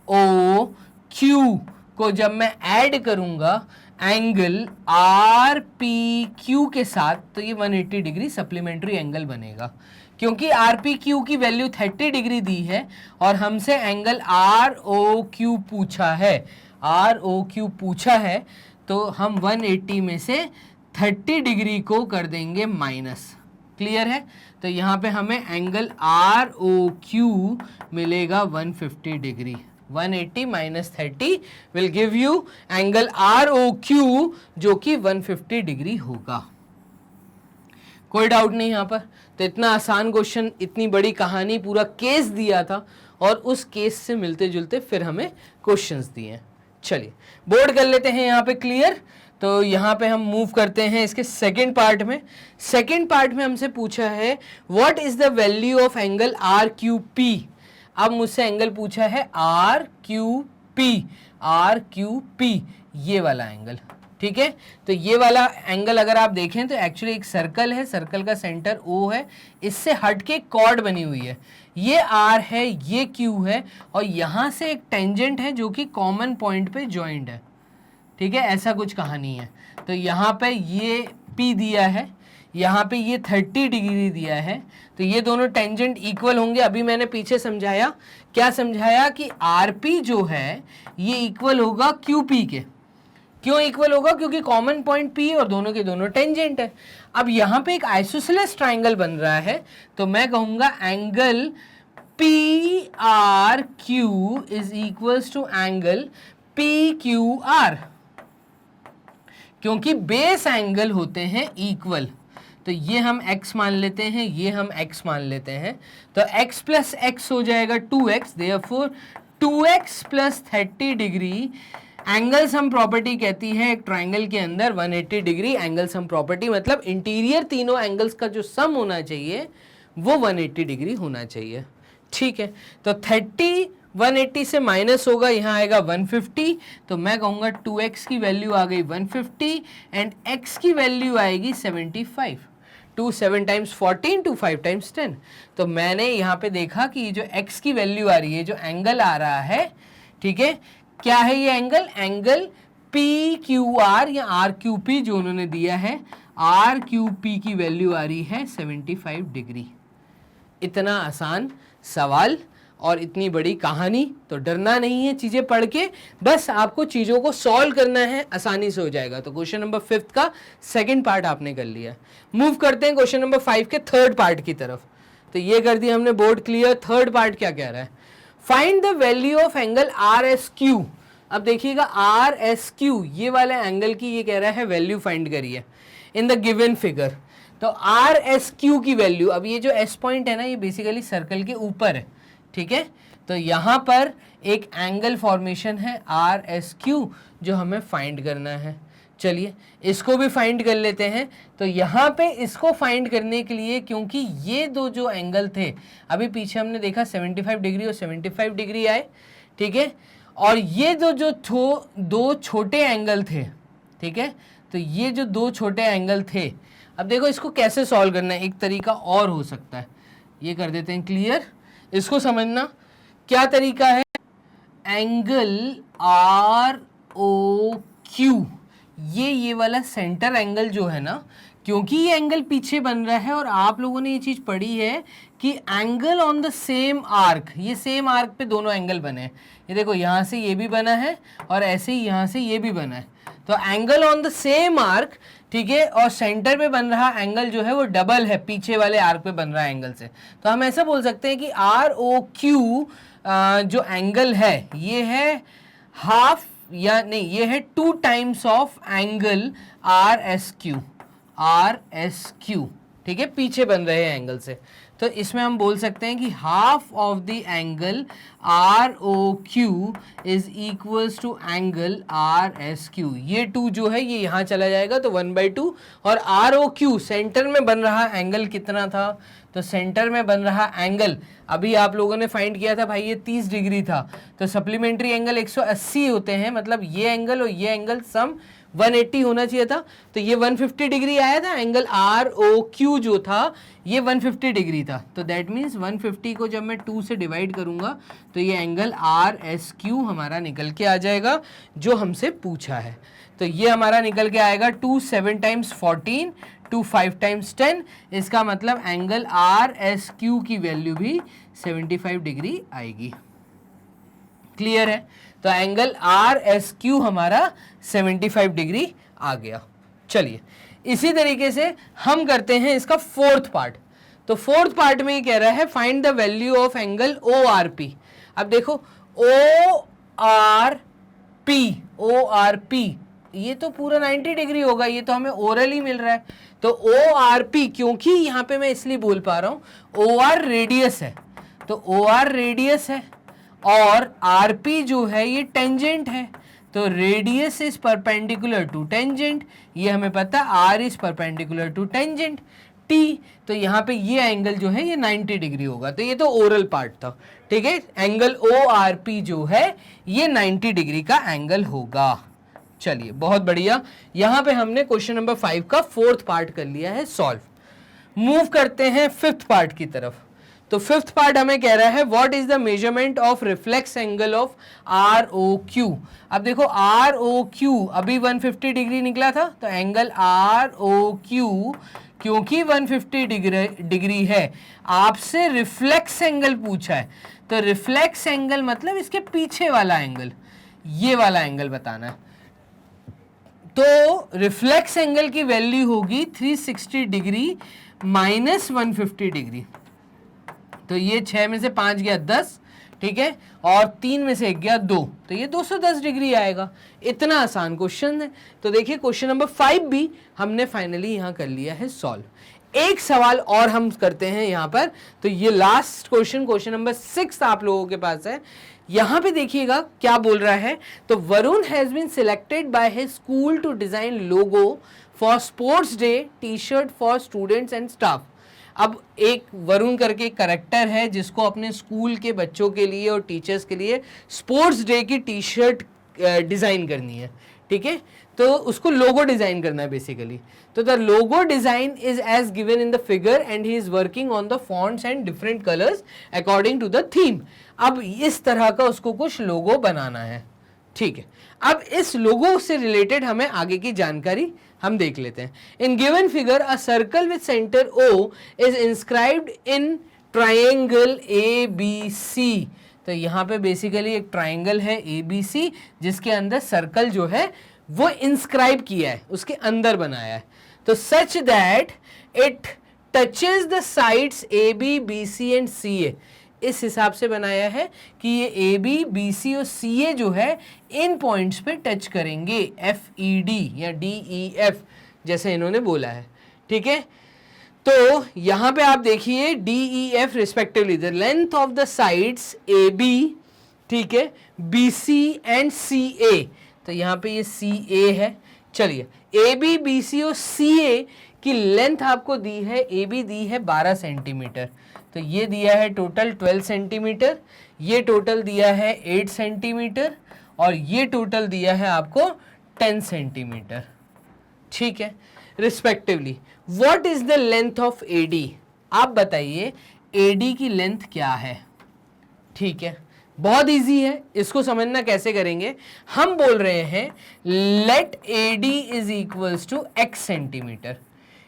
ROQ को जब मैं ऐड करूंगा एंगल RPQ के साथ तो ये 180 डिग्री सप्लीमेंट्री एंगल बनेगा. क्योंकि RPQ की वैल्यू 30 डिग्री दी है और हमसे एंगल ROQ पूछा है, तो हम 180 में से 30 डिग्री को कर देंगे माइनस. क्लियर है? तो यहाँ पे हमें एंगल ROQ मिलेगा 150 degree. 180 minus 30 will give you angle ROQ जो कि 150 डिग्री होगा. कोई डाउट नहीं यहाँ पर. तो इतना आसान क्वेश्चन, इतनी बड़ी कहानी, पूरा केस दिया था और उस केस से मिलते जुलते फिर हमें क्वेश्चंस दिए. चलिए बोर्ड कर लेते हैं यहाँ पे क्लियर. तो यहाँ पे हम मूव करते हैं इसके सेकंड पार्ट में. सेकंड पार्ट में हमसे पूछा है what is the value of angle RQP. अब मुझसे एंगल पूछा है RQP, ये वाला एंगल. ठीक है, तो ये वाला एंगल अगर आप देखें तो एक्चुअली एक सर्कल है, सर्कल का सेंटर O है, इससे हट के कॉर्ड बनी हुई है, ये R है, ये Q है और यहाँ से एक टेंजेंट है जो कि कॉमन पॉइंट पे जॉइंट है. ठीक है, ऐसा कुछ कहानी है. तो यहाँ पे ये P दिया है, यहाँ पे ये 30 डिग्री दिया है, तो ये दोनों टेंजेंट इक्वल होंगे. अभी मैंने पीछे समझाया, क्या समझाया कि RP जो है ये इक्वल होगा QP के. क्यों इक्वल होगा? क्योंकि कॉमन पॉइंट P और दोनों के दोनों टेंजेंट है. अब यहाँ पे एक आइसोसेलेस ट्राइंगल बन रहा है, तो मैं कहूँगा angle PRQ is equals to angle PQR, क्योंकि बेस एंगल होते हैं इक्वल. तो ये हम x मान लेते हैं, ये हम x मान लेते हैं, तो x प्लस x हो जाएगा 2x. Therefore 2x plus 30 degree angle sum property कहती है एक ट्राइंगल के अंदर 180 डिग्री एंगल सम प्रॉपर्टी, मतलब इंटीरियर तीनों एंगल्स का जो सम होना चाहिए वो 180 डिग्री होना चाहिए. ठीक है, तो 30 180 से माइनस होगा, यहाँ आएगा 150, तो मैं कहूँगा 2x की वैल्यू आ गई 150 एंड x की वैल्यू आएगी 75। 2 7 टाइम्स 14, 2 5 टाइम्स 10। तो मैंने यहाँ पे देखा कि जो x की वैल्यू आ रही है, जो एंगल आ रहा है, ठीक है, क्या है ये एंगल? एंगल PQR या RQP जो उन्होंने दिया है, RQP की वैल्यू आ रही है 75 डिग्री। इतना आसान सवाल और इतनी बड़ी कहानी, तो डरना नहीं है चीजें पढ़ के, बस आपको चीजों को सॉल्व करना है, आसानी से हो जाएगा। तो क्वेश्चन नंबर 5 का सेकंड पार्ट आपने कर लिया। मूव करते हैं क्वेश्चन नंबर 5 के थर्ड पार्ट की तरफ। तो ये कर दिया हमने, बोर्ड क्लियर। थर्ड पार्ट क्या कह रहा है? Find the value of angle RSQ। अब देखिएगा RSQ ये वाले एंगल की ये कह रहा है वैल्यू फाइंड करिए इन द गिवन फिगर। तो RSQ की वैल्यू, अब ये जो S पॉइंट है ना, ये बेसिकली सर्कल के ऊपर है, ठीक है। तो यहाँ पर एक एंगल फॉर्मेशन है RSQ जो हमें फाइंड करना है। चलिए इसको भी फाइंड कर लेते हैं। तो यहाँ पे इसको फाइंड करने के लिए, क्योंकि ये दो जो एंगल थे, अभी पीछे हमने देखा 75 डिग्री और 75 डिग्री आए, ठीक है, और ये दो छोटे एंगल थे, ठीक है। तो ये जो दो छोटे एंगल थे, अब देखो इसको कैसे सॉल्व करना है। एक तरीका और हो सकता है, ये कर देते हैं क्लियर। इसको समझना क्या तरीका है। एंगल ROQ, ये वाला सेंटर एंगल जो है ना, क्योंकि ये एंगल पीछे बन रहा है और आप लोगों ने ये चीज पढ़ी है कि angle on the same arc, ये सेम आर्क पे दोनों एंगल बने हैं। ये देखो यहाँ से ये भी बना है और ऐसे ही यहाँ से ये भी बना है। तो angle on the same arc, ठीक है, और सेंटर पे बन रहा एंगल जो है वो डबल है पीछे वाले आर्क पे बन रहा एंगल से। तो हम ऐसा बोल सकते हैं कि ROQ जो एंगल है ये है हाफ, या नहीं, ये है 2 टाइम्स ऑफ एंगल RSQ, ठीक है, पीछे बन रहे हैं एंगल से। तो इसमें हम बोल सकते हैं कि half of the angle ROQ is equals to angle RSQ। ये 2 जो है ये यहाँ चला जाएगा, तो 1/2। और ROQ सेंटर में बन रहा एंगल कितना था? तो सेंटर में बन रहा एंगल अभी आप लोगों ने फाइंड किया था भाई, ये 30 डिग्री था। तो सप्लीमेंट्री एंगल 180 होते हैं, मतलब ये एंगल और ये एंगल सम 180 होना चाहिए था। तो ये 150 डिग्री आया था, एंगल ROQ जो था ये 150 डिग्री था। तो दैट मीन्स 150 को जब मैं 2 से डिवाइड करूंगा तो ये एंगल RSQ हमारा निकल के आ जाएगा जो हमसे पूछा है। तो ये हमारा निकल के आएगा 2 7 टाइम्स 14, 2 5 टाइम्स 10। इसका मतलब एंगल RSQ की वैल्यू भी 75 डिग्री आएगी। क्लियर है? तो एंगल RSQ हमारा 75 डिग्री आ गया। चलिए इसी तरीके से हम करते हैं इसका फोर्थ पार्ट। तो फोर्थ पार्ट में ये कह रहा है find the value of angle ORP। अब देखो ORP ये तो पूरा 90 डिग्री होगा, ये तो हमें ओरल ही मिल रहा है। तो ORP, क्योंकि यहाँ पे मैं इसलिए बोल पा रहा हूँ, OR रेडियस है, तो OR रेडियस है और RP जो है ये टेंजेंट है। तो radius is perpendicular to tangent, ये हमें पता है, R is perpendicular to tangent T। तो यहाँ पे ये एंगल जो है ये 90 डिग्री होगा। तो ये तो ओरल पार्ट था, ठीक है। एंगल ORP जो है ये 90 डिग्री का एंगल होगा। चलिए बहुत बढ़िया, यहाँ पे हमने क्वेश्चन नंबर 5 का फोर्थ पार्ट कर लिया है सॉल्व। मूव करते हैं फिफ्थ पार्ट की तरफ। तो फिफ्थ पार्ट हमें कह रहा है what is the measurement of reflex angle of ROQ। अब देखो ROQ अभी 150 डिग्री निकला था, तो एंगल ROQ क्योंकि 150 डिग्री है, आपसे रिफ्लेक्स एंगल पूछा है। तो रिफ्लेक्स एंगल मतलब इसके पीछे वाला एंगल, ये वाला एंगल बताना है। तो रिफ्लेक्स एंगल की वैल्यू होगी 360 डिग्री माइनस 150 डिग्री। तो ये 6 में से 5 गया 10, ठीक है, और 3 में से 1 गया 2, तो ये 210 डिग्री आएगा। इतना आसान क्वेश्चन है। तो देखिए क्वेश्चन नंबर 5 भी हमने फाइनली यहाँ कर लिया है सॉल्व। एक सवाल और हम करते हैं यहाँ पर। तो ये लास्ट क्वेश्चन, क्वेश्चन नंबर 6 आप लोगों के पास है। यहाँ पे देखिएगा क्या बोल रहा है। तो Varun has been selected by his school to design logo for sports day T shirt for students and staff. अब एक वरुण करके करेक्टर है जिसको अपने स्कूल के बच्चों के लिए और टीचर्स के लिए स्पोर्ट्स डे की टी शर्ट डिज़ाइन करनी है, ठीक है, तो उसको लोगो डिज़ाइन करना है बेसिकली। तो the logo design is as given in the figure and he is working on the fonts and different colours according to the theme. अब इस तरह का उसको कुछ लोगो बनाना है, ठीक है। अब इस लोगो से रिलेटेड हमें आगे की जानकारी हम देख लेते हैं। इन given figure a circle with centre O is inscribed in triangle ABC। तो यहाँ पे बेसिकली एक ट्रायंगल है ABC जिसके अंदर सर्कल जो है वो इंस्क्राइब किया है, उसके अंदर बनाया है। तो such that it touches the sides AB, BC and CA। इस हिसाब से बनाया है कि ये AB, BC और CA जो है इन पॉइंट्स पे टच करेंगे, FED या DEF जैसे इन्होंने बोला है, ठीक है। तो यहाँ पे आप देखिए DEF respectively the length of the sides AB, ठीक है, BC एंड CA। तो यहाँ पे ये CA है। चलिए AB, BC और CA की लेंथ आपको दी है, AB दी है 12 सेंटीमीटर, तो ये दिया है टोटल 12 सेंटीमीटर, ये टोटल दिया है 8 सेंटीमीटर और ये टोटल दिया है आपको 10 सेंटीमीटर, ठीक है, respectively. What is the length of AD? आप बताइए AD की लेंथ क्या है, ठीक है, बहुत इजी है, इसको समझना कैसे करेंगे। हम बोल रहे हैं let AD is equals to x centimetre.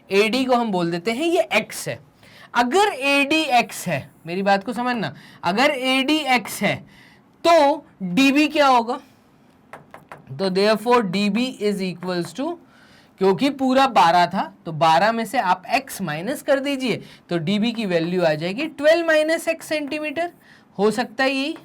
AD को हम बोल देते हैं ये x है। अगर AD x है, मेरी बात को समझना, अगर AD x है तो DB क्या होगा? तो therefore DB is equals to, क्योंकि पूरा 12 था तो 12 में से आप x माइनस कर दीजिए तो DB की वैल्यू आ जाएगी 12 माइनस x सेंटीमीटर। हो सकता है यही,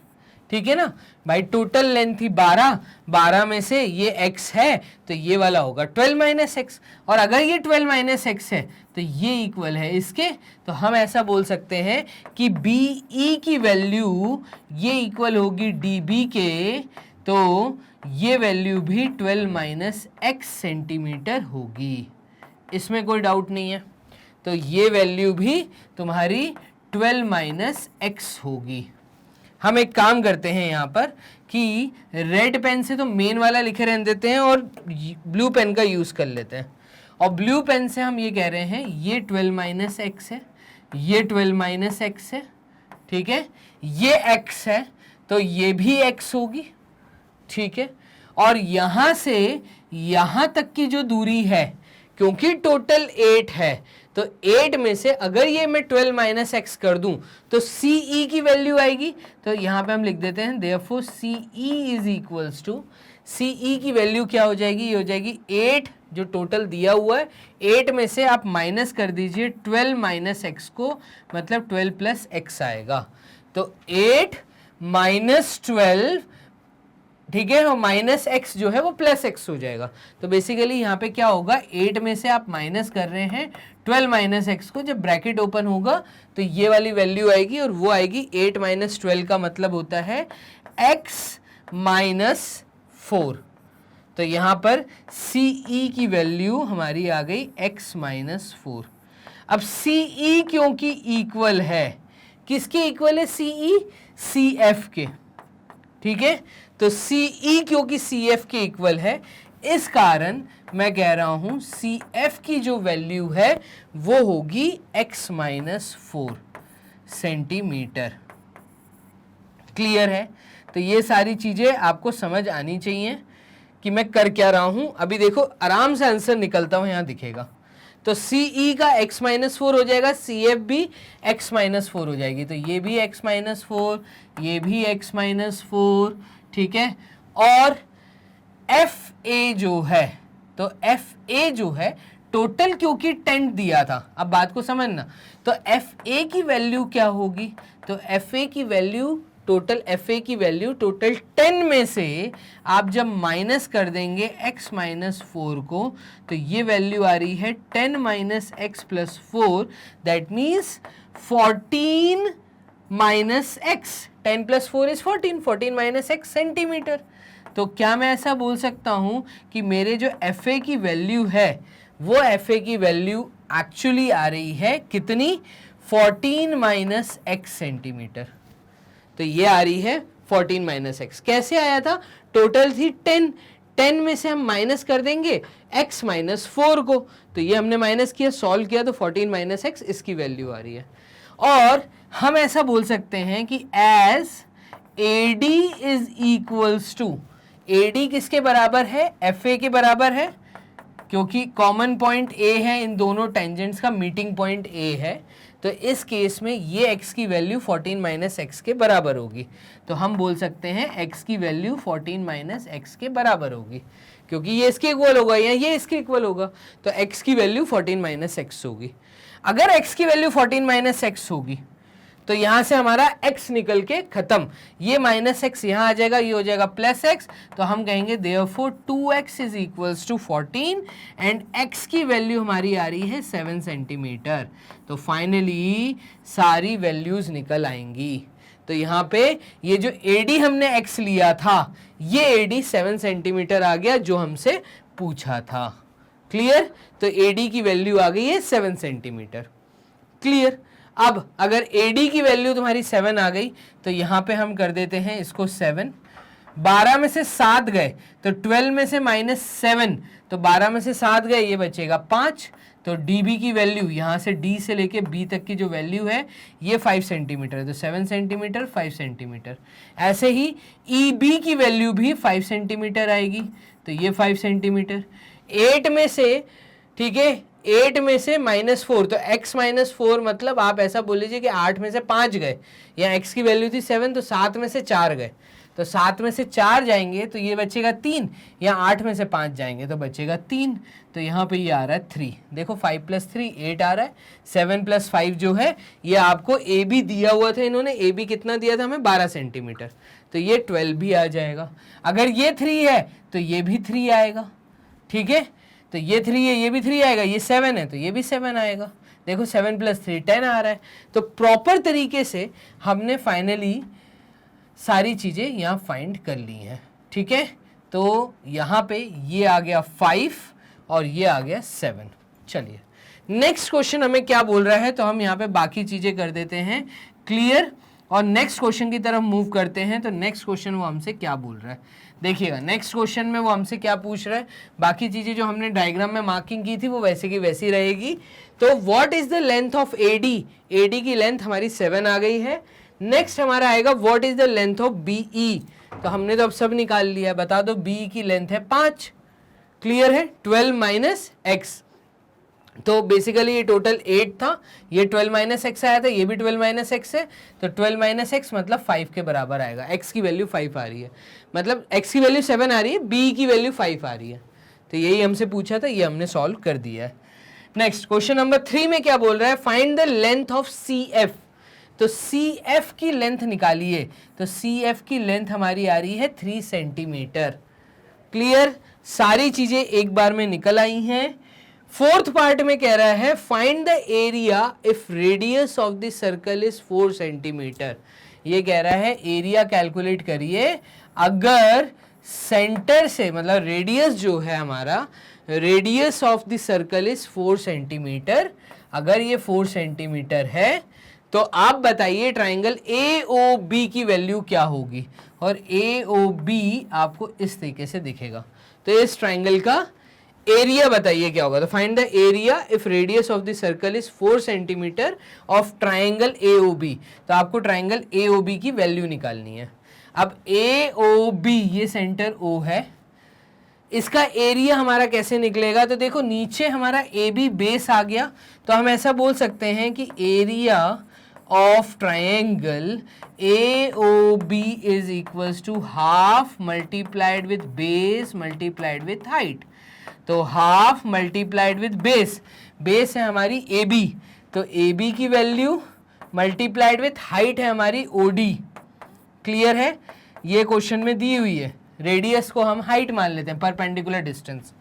ठीक है ना भाई। टोटल लेंथ थी 12, 12 में से ये x है तो ये वाला होगा 12 माइनस एक्स, और अगर ये 12 माइनस एक्स है तो ये इक्वल है इसके। तो हम ऐसा बोल सकते हैं कि BE की वैल्यू ये इक्वल होगी DB के, तो ये वैल्यू भी 12 माइनस एक्स सेंटीमीटर होगी, इसमें कोई डाउट नहीं है। तो ये वैल्यू भी तुम्हारी 12 माइनस एक्स होगी। हम एक काम करते हैं यहाँ पर कि रेड पेन से तो मेन वाला लिखे रहने देते हैं और ब्लू पेन का यूज़ कर लेते हैं। और ब्लू पेन से हम ये कह रहे हैं ये 12 माइनस एक्स है, ये 12 माइनस एक्स है, ठीक है, ये x है तो ये भी x होगी, ठीक है। और यहाँ से यहाँ तक की जो दूरी है, क्योंकि टोटल 8 है तो 8 में से अगर ये मैं 12 माइनस एक्स कर दूं तो CE की वैल्यू आएगी। तो यहाँ पे हम लिख देते हैं therefore CE is equals to, CE की वैल्यू क्या हो जाएगी? ये हो जाएगी 8 जो टोटल दिया हुआ है, 8 में से आप माइनस कर दीजिए 12 माइनस एक्स को, मतलब 12 प्लस एक्स आएगा। तो 8 माइनस 12, ठीक है, और माइनस एक्स जो है वो प्लस एक्स हो जाएगा। तो बेसिकली यहाँ पे क्या होगा, 8 में से आप माइनस कर रहे हैं 12 माइनस एक्स को, जब ब्रैकेट ओपन होगा तो ये वाली वैल्यू आएगी और वो आएगी 8 माइनस 12 का मतलब होता है x माइनस 4। तो यहाँ पर CE की वैल्यू हमारी आ गई x माइनस 4। अब CE क्योंकि इक्वल है, किसके इक्वल है CE? CF के, ठीक है। तो CE क्योंकि CF के इक्वल है, इस कारण मैं कह रहा हूं CF की जो वैल्यू है वो होगी x माइनस 4 सेंटीमीटर। क्लियर है? तो ये सारी चीज़ें आपको समझ आनी चाहिए कि मैं कर क्या रहा हूं। अभी देखो आराम से आंसर निकलता हूं, यहाँ दिखेगा। तो CE का x माइनस 4 हो जाएगा, CF भी x माइनस 4 हो जाएगी, तो ये भी x माइनस 4, ये भी x माइनस 4, ठीक है। और FA जो है, तो FA जो है टोटल क्योंकि 10 दिया था, अब बात को समझना, तो FA की वैल्यू क्या होगी? तो FA की वैल्यू टोटल 10 में से आप जब माइनस कर देंगे x माइनस 4 को, तो ये वैल्यू आ रही है 10 minus x plus 4, that means 14 minus x. 10 plus 4 is 14, 14 minus x centimetre. तो क्या मैं ऐसा बोल सकता हूँ कि मेरे जो FA की वैल्यू है वो FA की वैल्यू एक्चुअली आ रही है कितनी, 14 माइनस एक्स सेंटीमीटर। तो ये आ रही है 14 माइनस एक्स। कैसे आया था, टोटल थी 10, 10 में से हम माइनस कर देंगे x माइनस 4 को, तो ये हमने माइनस किया, सॉल्व किया, तो 14 माइनस एक्स इसकी वैल्यू आ रही है। और हम ऐसा बोल सकते हैं कि as AD is equals to, AD किसके बराबर है, FA के बराबर है, क्योंकि कॉमन पॉइंट A है, इन दोनों टेंजेंट्स का मीटिंग पॉइंट A है, तो इस केस में ये x की वैल्यू 14 माइनस एक्स के बराबर होगी। तो हम बोल सकते हैं x की वैल्यू 14 माइनस एक्स के बराबर होगी, क्योंकि ये इसके इक्वल होगा या ये इसके इक्वल होगा, तो x की वैल्यू 14 माइनस एक्स होगी। अगर x की वैल्यू 14 माइनस एक्स होगी तो यहां से हमारा x निकल के खत्म, ये माइनस एक्स यहां आ जाएगा, ये हो जाएगा प्लस एक्स, तो हम कहेंगे therefore 2x is equals to 14 and x की वैल्यू हमारी आ रही है 7 सेंटीमीटर। तो फाइनली सारी वैल्यूज निकल आएंगी। तो यहाँ पे ये जो AD हमने x लिया था, ये AD 7 सेंटीमीटर आ गया जो हमसे पूछा था। क्लियर, तो AD की वैल्यू आ गई है 7 सेंटीमीटर। क्लियर। अब अगर AD की वैल्यू तुम्हारी 7 आ गई तो यहाँ पे हम कर देते हैं इसको 7, 12 में से 7 गए तो 12 में से माइनस 7, तो 12 में से 7 गए, ये बचेगा 5, तो DB की वैल्यू यहाँ से D से लेके B तक की जो वैल्यू है ये 5 सेंटीमीटर है, तो 7 सेंटीमीटर 5 सेंटीमीटर। ऐसे ही EB की वैल्यू भी 5 सेंटीमीटर आएगी, तो ये 5 सेंटीमीटर। 8 में से, ठीक है, 8 में से -4, तो x -4 मतलब आप ऐसा बोल लीजिए कि 8 में से 5 गए, या x की वैल्यू थी 7, तो 7 में से 4 गए, तो 7 में से 4 जाएंगे तो ये बचेगा 3, या 8 में से 5 जाएंगे तो बचेगा 3, तो यहाँ पे ये आ रहा है 3। देखो 5 + 3 8 आ रहा है, 7 + 5 जो है ये आपको AB दिया हुआ था, इन्होंने AB कितना दिया था हमें, 12 सेंटीमीटर, तो ये 12 भी आ जाएगा। अगर ये 3 है तो ये भी 3 आएगा, ठीक है, तो ये 3 है, ये भी 3 आएगा, ये 7 है तो ये भी 7 आएगा। देखो 7 + 3 10 आ रहा है। तो प्रॉपर तरीके से हमने फाइनली सारी चीज़ें यहाँ फाइंड कर ली हैं, ठीक है। तो यहाँ पे ये आ गया 5 और ये आ गया 7। चलिए नेक्स्ट क्वेश्चन हमें क्या बोल रहा है, तो हम यहाँ पे बाकी चीज़ें कर देते हैं क्लियर और नेक्स्ट क्वेश्चन की तरफ मूव करते हैं। तो नेक्स्ट क्वेश्चन वो हमसे क्या बोल रहा है, देखिएगा नेक्स्ट क्वेश्चन में वो हमसे क्या पूछ रहा है। बाकी चीज़ें जो हमने डायग्राम में मार्किंग की थी वो वैसे की वैसी रहेगी। तो what is the length of AD, AD की लेंथ हमारी 7 आ गई है। नेक्स्ट हमारा आएगा what is the length of BE, तो हमने तो अब सब निकाल लिया, बता दो BE की लेंथ है 5। क्लियर है, 12 माइनस एक्स, तो बेसिकली ये टोटल 8 था, ये 12 माइनस एक्स आया था, ये भी 12 माइनस एक्स है, तो 12 माइनस एक्स मतलब 5 के बराबर आएगा। x की वैल्यू 5 आ रही है, मतलब x की वैल्यू 7 आ रही है, b की वैल्यू 5 आ रही है। तो यही हमसे पूछा था, ये हमने सॉल्व कर दिया है। नेक्स्ट क्वेश्चन नंबर 3 में क्या बोल रहा है, find the length of CF। तो CF की लेंथ निकालिए, तो CF की लेंथ हमारी आ रही है 3 सेंटीमीटर। क्लियर, सारी चीजें एक बार में निकल आई हैं। फोर्थ पार्ट में कह रहा है find the area if radius of the circle is 4 centimetre. ये कह रहा है एरिया कैलकुलेट करिए अगर सेंटर से, मतलब रेडियस जो है हमारा, radius of the circle is 4 centimetre, अगर ये 4 सेंटीमीटर है तो आप बताइए ट्राइंगल AOB की वैल्यू क्या होगी। और AOB आपको इस तरीके से दिखेगा, तो इस ट्राइंगल का एरिया बताइए क्या होगा। तो find the area if radius of the circle is 4 centimetre of triangle AOB। तो आपको ट्राइंगल AOB की वैल्यू निकालनी है। अब AOB ये सेंटर O है, इसका एरिया हमारा कैसे निकलेगा, तो देखो नीचे हमारा AB बेस आ गया, तो हम ऐसा बोल सकते हैं कि area of triangle AOB is equals to half multiplied with base multiplied with height. तो half multiplied with base, base है हमारी AB, तो AB की वैल्यू मल्टीप्लाइड विथ हाइट है हमारी OD। क्लियर है, ये क्वेश्चन में दी हुई है, रेडियस को हम हाइट मान लेते हैं, परपेंडिकुलर डिस्टेंस,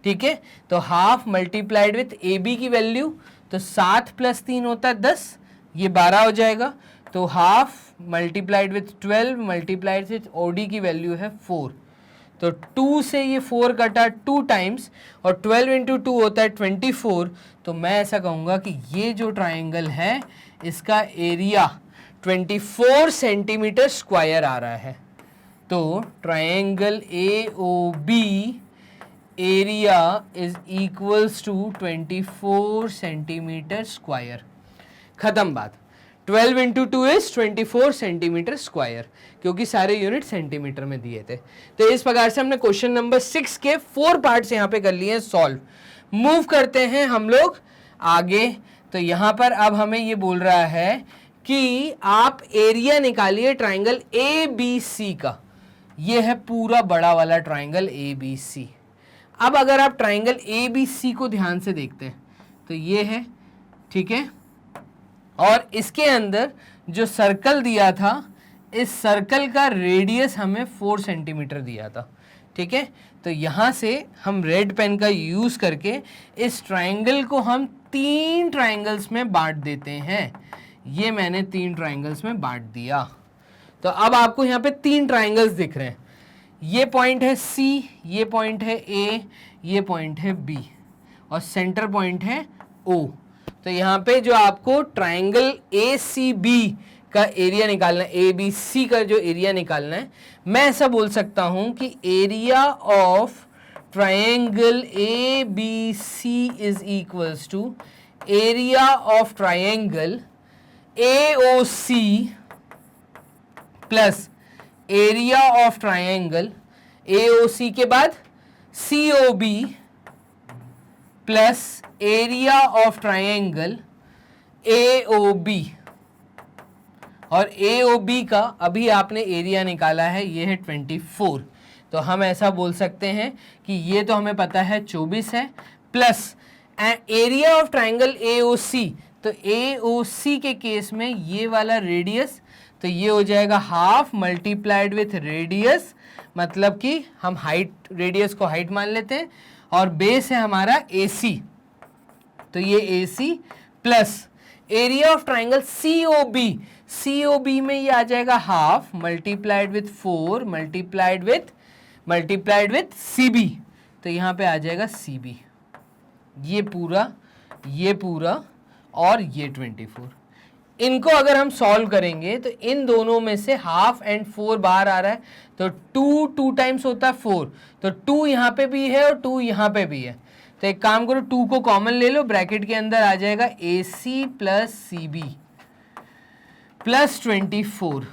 ठीक है। तो हाफ मल्टीप्लाइड विथ AB की वैल्यू, तो 7 + 3 होता है 10, ये 12 हो जाएगा। तो half multiplied with 12 multiplied with OD की वैल्यू है 4, तो 2 से ये 4 कटा 2 टाइम्स, और 12 इंटू 2 होता है 24। तो मैं ऐसा कहूँगा कि ये जो ट्राइंगल है इसका एरिया 24 सेंटीमीटर स्क्वायर आ रहा है। तो triangle AOB area is equals to 24 centimetre square. खत्म बात। 12 इंटू 2 इज 24 सेंटीमीटर स्क्वायर, क्योंकि सारे यूनिट सेंटीमीटर में दिए थे। तो इस प्रकार से हमने क्वेश्चन नंबर 6 के 4 पार्ट्स यहाँ पे कर लिए हैं सॉल्व। मूव करते हैं हम लोग आगे। तो यहाँ पर अब हमें ये बोल रहा है कि आप एरिया निकालिए ट्राइंगल ABC का। ये है पूरा बड़ा वाला ट्राइंगल ABC। अब अगर आप ट्राइंगल ABC को ध्यान से देखते हैं तो ये है, ठीक है, और इसके अंदर जो सर्कल दिया था, इस सर्कल का रेडियस हमें 4 सेंटीमीटर दिया था, ठीक है। तो यहाँ से हम रेड पेन का यूज करके इस ट्राइंगल को हम 3 ट्राइंगल्स में बांट देते हैं। ये मैंने 3 ट्राइंगल्स में बांट दिया। तो अब आपको यहाँ पे 3 ट्राइंगल्स दिख रहे हैं। ये पॉइंट है C, ये पॉइंट है A, ये पॉइंट है B, और सेंटर पॉइंट है O। तो यहाँ पे जो आपको ट्राइंगल ACB का एरिया निकालना है, ABC का जो एरिया निकालना है, मैं ऐसा बोल सकता हूँ कि area of triangle ABC is equals to area of triangle AOC plus area of triangle AOC के बाद COB plus area of triangle AOB। और AOB का अभी आपने एरिया निकाला है, ये है 24। तो हम ऐसा बोल सकते हैं कि ये तो हमें पता है 24 है, plus area of triangle AOC। तो AOC के केस में ये वाला रेडियस, तो ये हो जाएगा हाफ मल्टीप्लाइड विथ रेडियस, मतलब कि हम हाइट, रेडियस को हाइट मान लेते हैं, और बेस है हमारा AC। तो ये AC plus area of triangle COB में ये आ जाएगा half multiplied with 4 multiplied with CB। तो यहाँ पे आ जाएगा CB। ये पूरा और ये 24। इनको अगर हम सॉल्व करेंगे तो इन दोनों में से हाफ एंड 4 बाहर आ रहा है, तो 2 टाइम्स होता है 4, तो 2 यहाँ पे भी है और 2 यहाँ पे भी है। तो एक काम करो, 2 को कॉमन ले लो, ब्रैकेट के अंदर आ जाएगा AC प्लस CB प्लस 24,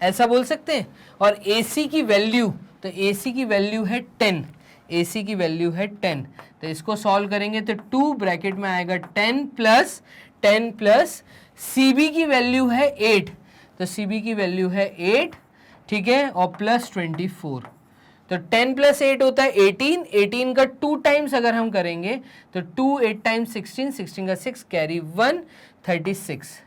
ऐसा बोल सकते हैं। और AC की वैल्यू, तो AC की वैल्यू है 10, AC की वैल्यू है 10। तो इसको सॉल्व करेंगे तो 2 ब्रैकेट में आएगा 10 प्लस CB की वैल्यू है 8, तो CB की वैल्यू है 8, ठीक है, और प्लस 24। तो 10 प्लस 8 होता है 18, 18 का 2 टाइम्स अगर हम करेंगे तो 2 8 टाइम्स 16, 16 का 6 कैरी 1 36।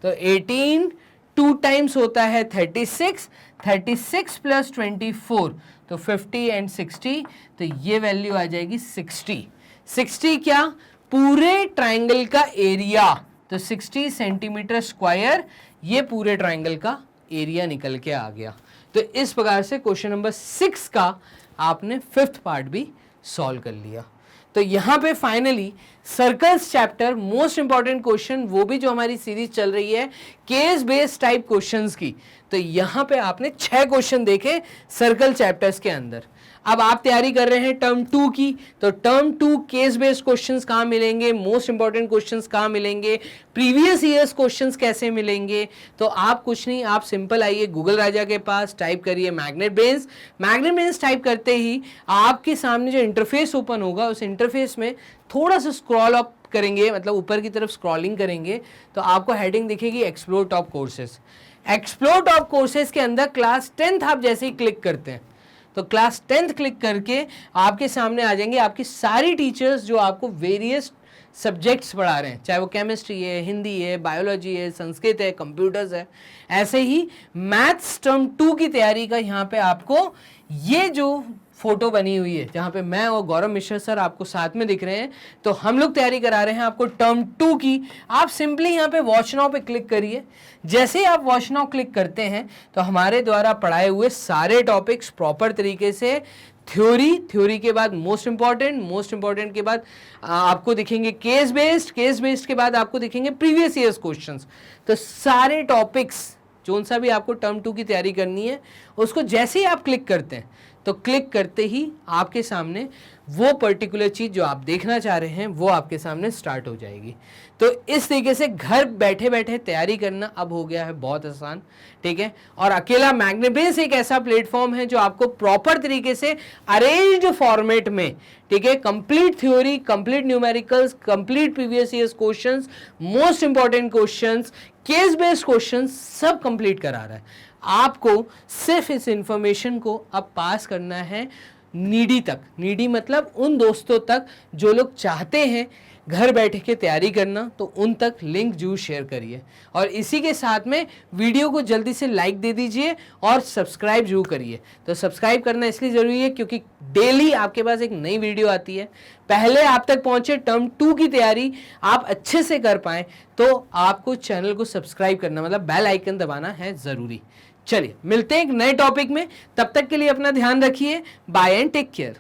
तो 18 2 टाइम्स होता है 36, 36 प्लस 24 तो 50 एंड 60, तो ये वैल्यू आ जाएगी 60। 60 क्या? पूरे ट्राइंगल का एरिया, तो 60 सेंटीमीटर स्क्वायर ये पूरे ट्राइंगल का एरिया निकल के आ गया। तो इस प्रकार से क्वेश्चन नंबर 6 का आपने 5th पार्ट भी सॉल्व कर लिया। तो यहाँ पे finally circles chapter most important question, वो भी जो हमारी सीरीज चल रही है केस बेस्ड टाइप क्वेश्चंस की, तो यहाँ पे आपने 6 क्वेश्चन देखे सर्कल चैप्टर्स के अंदर। अब आप तैयारी कर रहे हैं टर्म 2 की, तो टर्म 2 केस बेस्ड क्वेश्चंस कहाँ मिलेंगे, मोस्ट इंपॉर्टेंट क्वेश्चंस कहाँ मिलेंगे, प्रीवियस ईयर्स क्वेश्चंस कैसे मिलेंगे। तो आप कुछ नहीं, आप सिंपल आइए गूगल राजा के पास, टाइप करिए magnet brains. Magnet brains type करते ही आपके सामने जो इंटरफेस ओपन होगा, उस इंटरफेस में थोड़ा सा स्क्रॉल अप करेंगे, मतलब ऊपर की तरफ स्क्रॉलिंग करेंगे, तो आपको हेडिंग दिखेगी explore top courses. Explore top courses के अंदर क्लास 10th आप जैसे ही क्लिक करते हैं, तो क्लास 10th क्लिक करके आपके सामने आ जाएंगे आपकी सारी टीचर्स जो आपको वेरियस सब्जेक्ट्स पढ़ा रहे हैं, चाहे वो केमिस्ट्री है, हिंदी है, बायोलॉजी है, संस्कृत है, कंप्यूटर्स है। ऐसे ही मैथ्स टर्म 2 की तैयारी का यहाँ पे आपको ये जो फोटो बनी हुई है जहां पे मैं और गौरव मिश्रा सर आपको साथ में दिख रहे हैं। तो हम लोग तैयारी करा रहे हैं आपको टर्म 2 की। आप सिंपली यहाँ पे वॉच नाउ पे क्लिक करिए। जैसे ही आप वॉच नाउ क्लिक करते हैं तो हमारे द्वारा पढ़ाए हुए सारे टॉपिक्स प्रॉपर तरीके से थ्योरी के बाद मोस्ट इंपॉर्टेंट के बाद आपको दिखेंगे केस बेस्ड के बाद आपको दिखेंगे प्रीवियस ईयर्स क्वेश्चंस। तो सारे टॉपिक्स जोन सा भी आपको टर्म 2 की तैयारी करनी है उसको जैसे ही आप क्लिक करते हैं तो क्लिक करते ही आपके सामने वो पर्टिकुलर चीज जो आप देखना चाह रहे हैं वो आपके सामने स्टार्ट हो जाएगी। तो इस तरीके से घर बैठे बैठे तैयारी करना अब हो गया है बहुत आसान, ठीक है। और अकेला मैग्नेब्रेन्स एक ऐसा प्लेटफॉर्म है जो आपको प्रॉपर तरीके से अरेंज्ड फॉर्मेट में, ठीक है, complete theory, complete numericals, complete previous years questions, most important questions, case based questions सब कंप्लीट करा रहा है। आपको सिर्फ इस इंफॉर्मेशन को अब पास करना है नीडी तक। नीडी मतलब उन दोस्तों तक जो लोग चाहते हैं घर बैठे के तैयारी करना, तो उन तक लिंक जरूर शेयर करिए। और इसी के साथ में वीडियो को जल्दी से लाइक दे दीजिए और सब्सक्राइब जरूर करिए। तो सब्सक्राइब करना इसलिए ज़रूरी है क्योंकि डेली आपके पास एक नई वीडियो आती है। पहले आप तक पहुंचे टर्म 2 की तैयारी आप अच्छे से कर पाएँ तो आपको चैनल को सब्सक्राइब करना मतलब बेल आइकन दबाना है ज़रूरी। चलिए मिलते हैं एक नए टॉपिक में, तब तक के लिए अपना ध्यान रखिए। Bye and take care.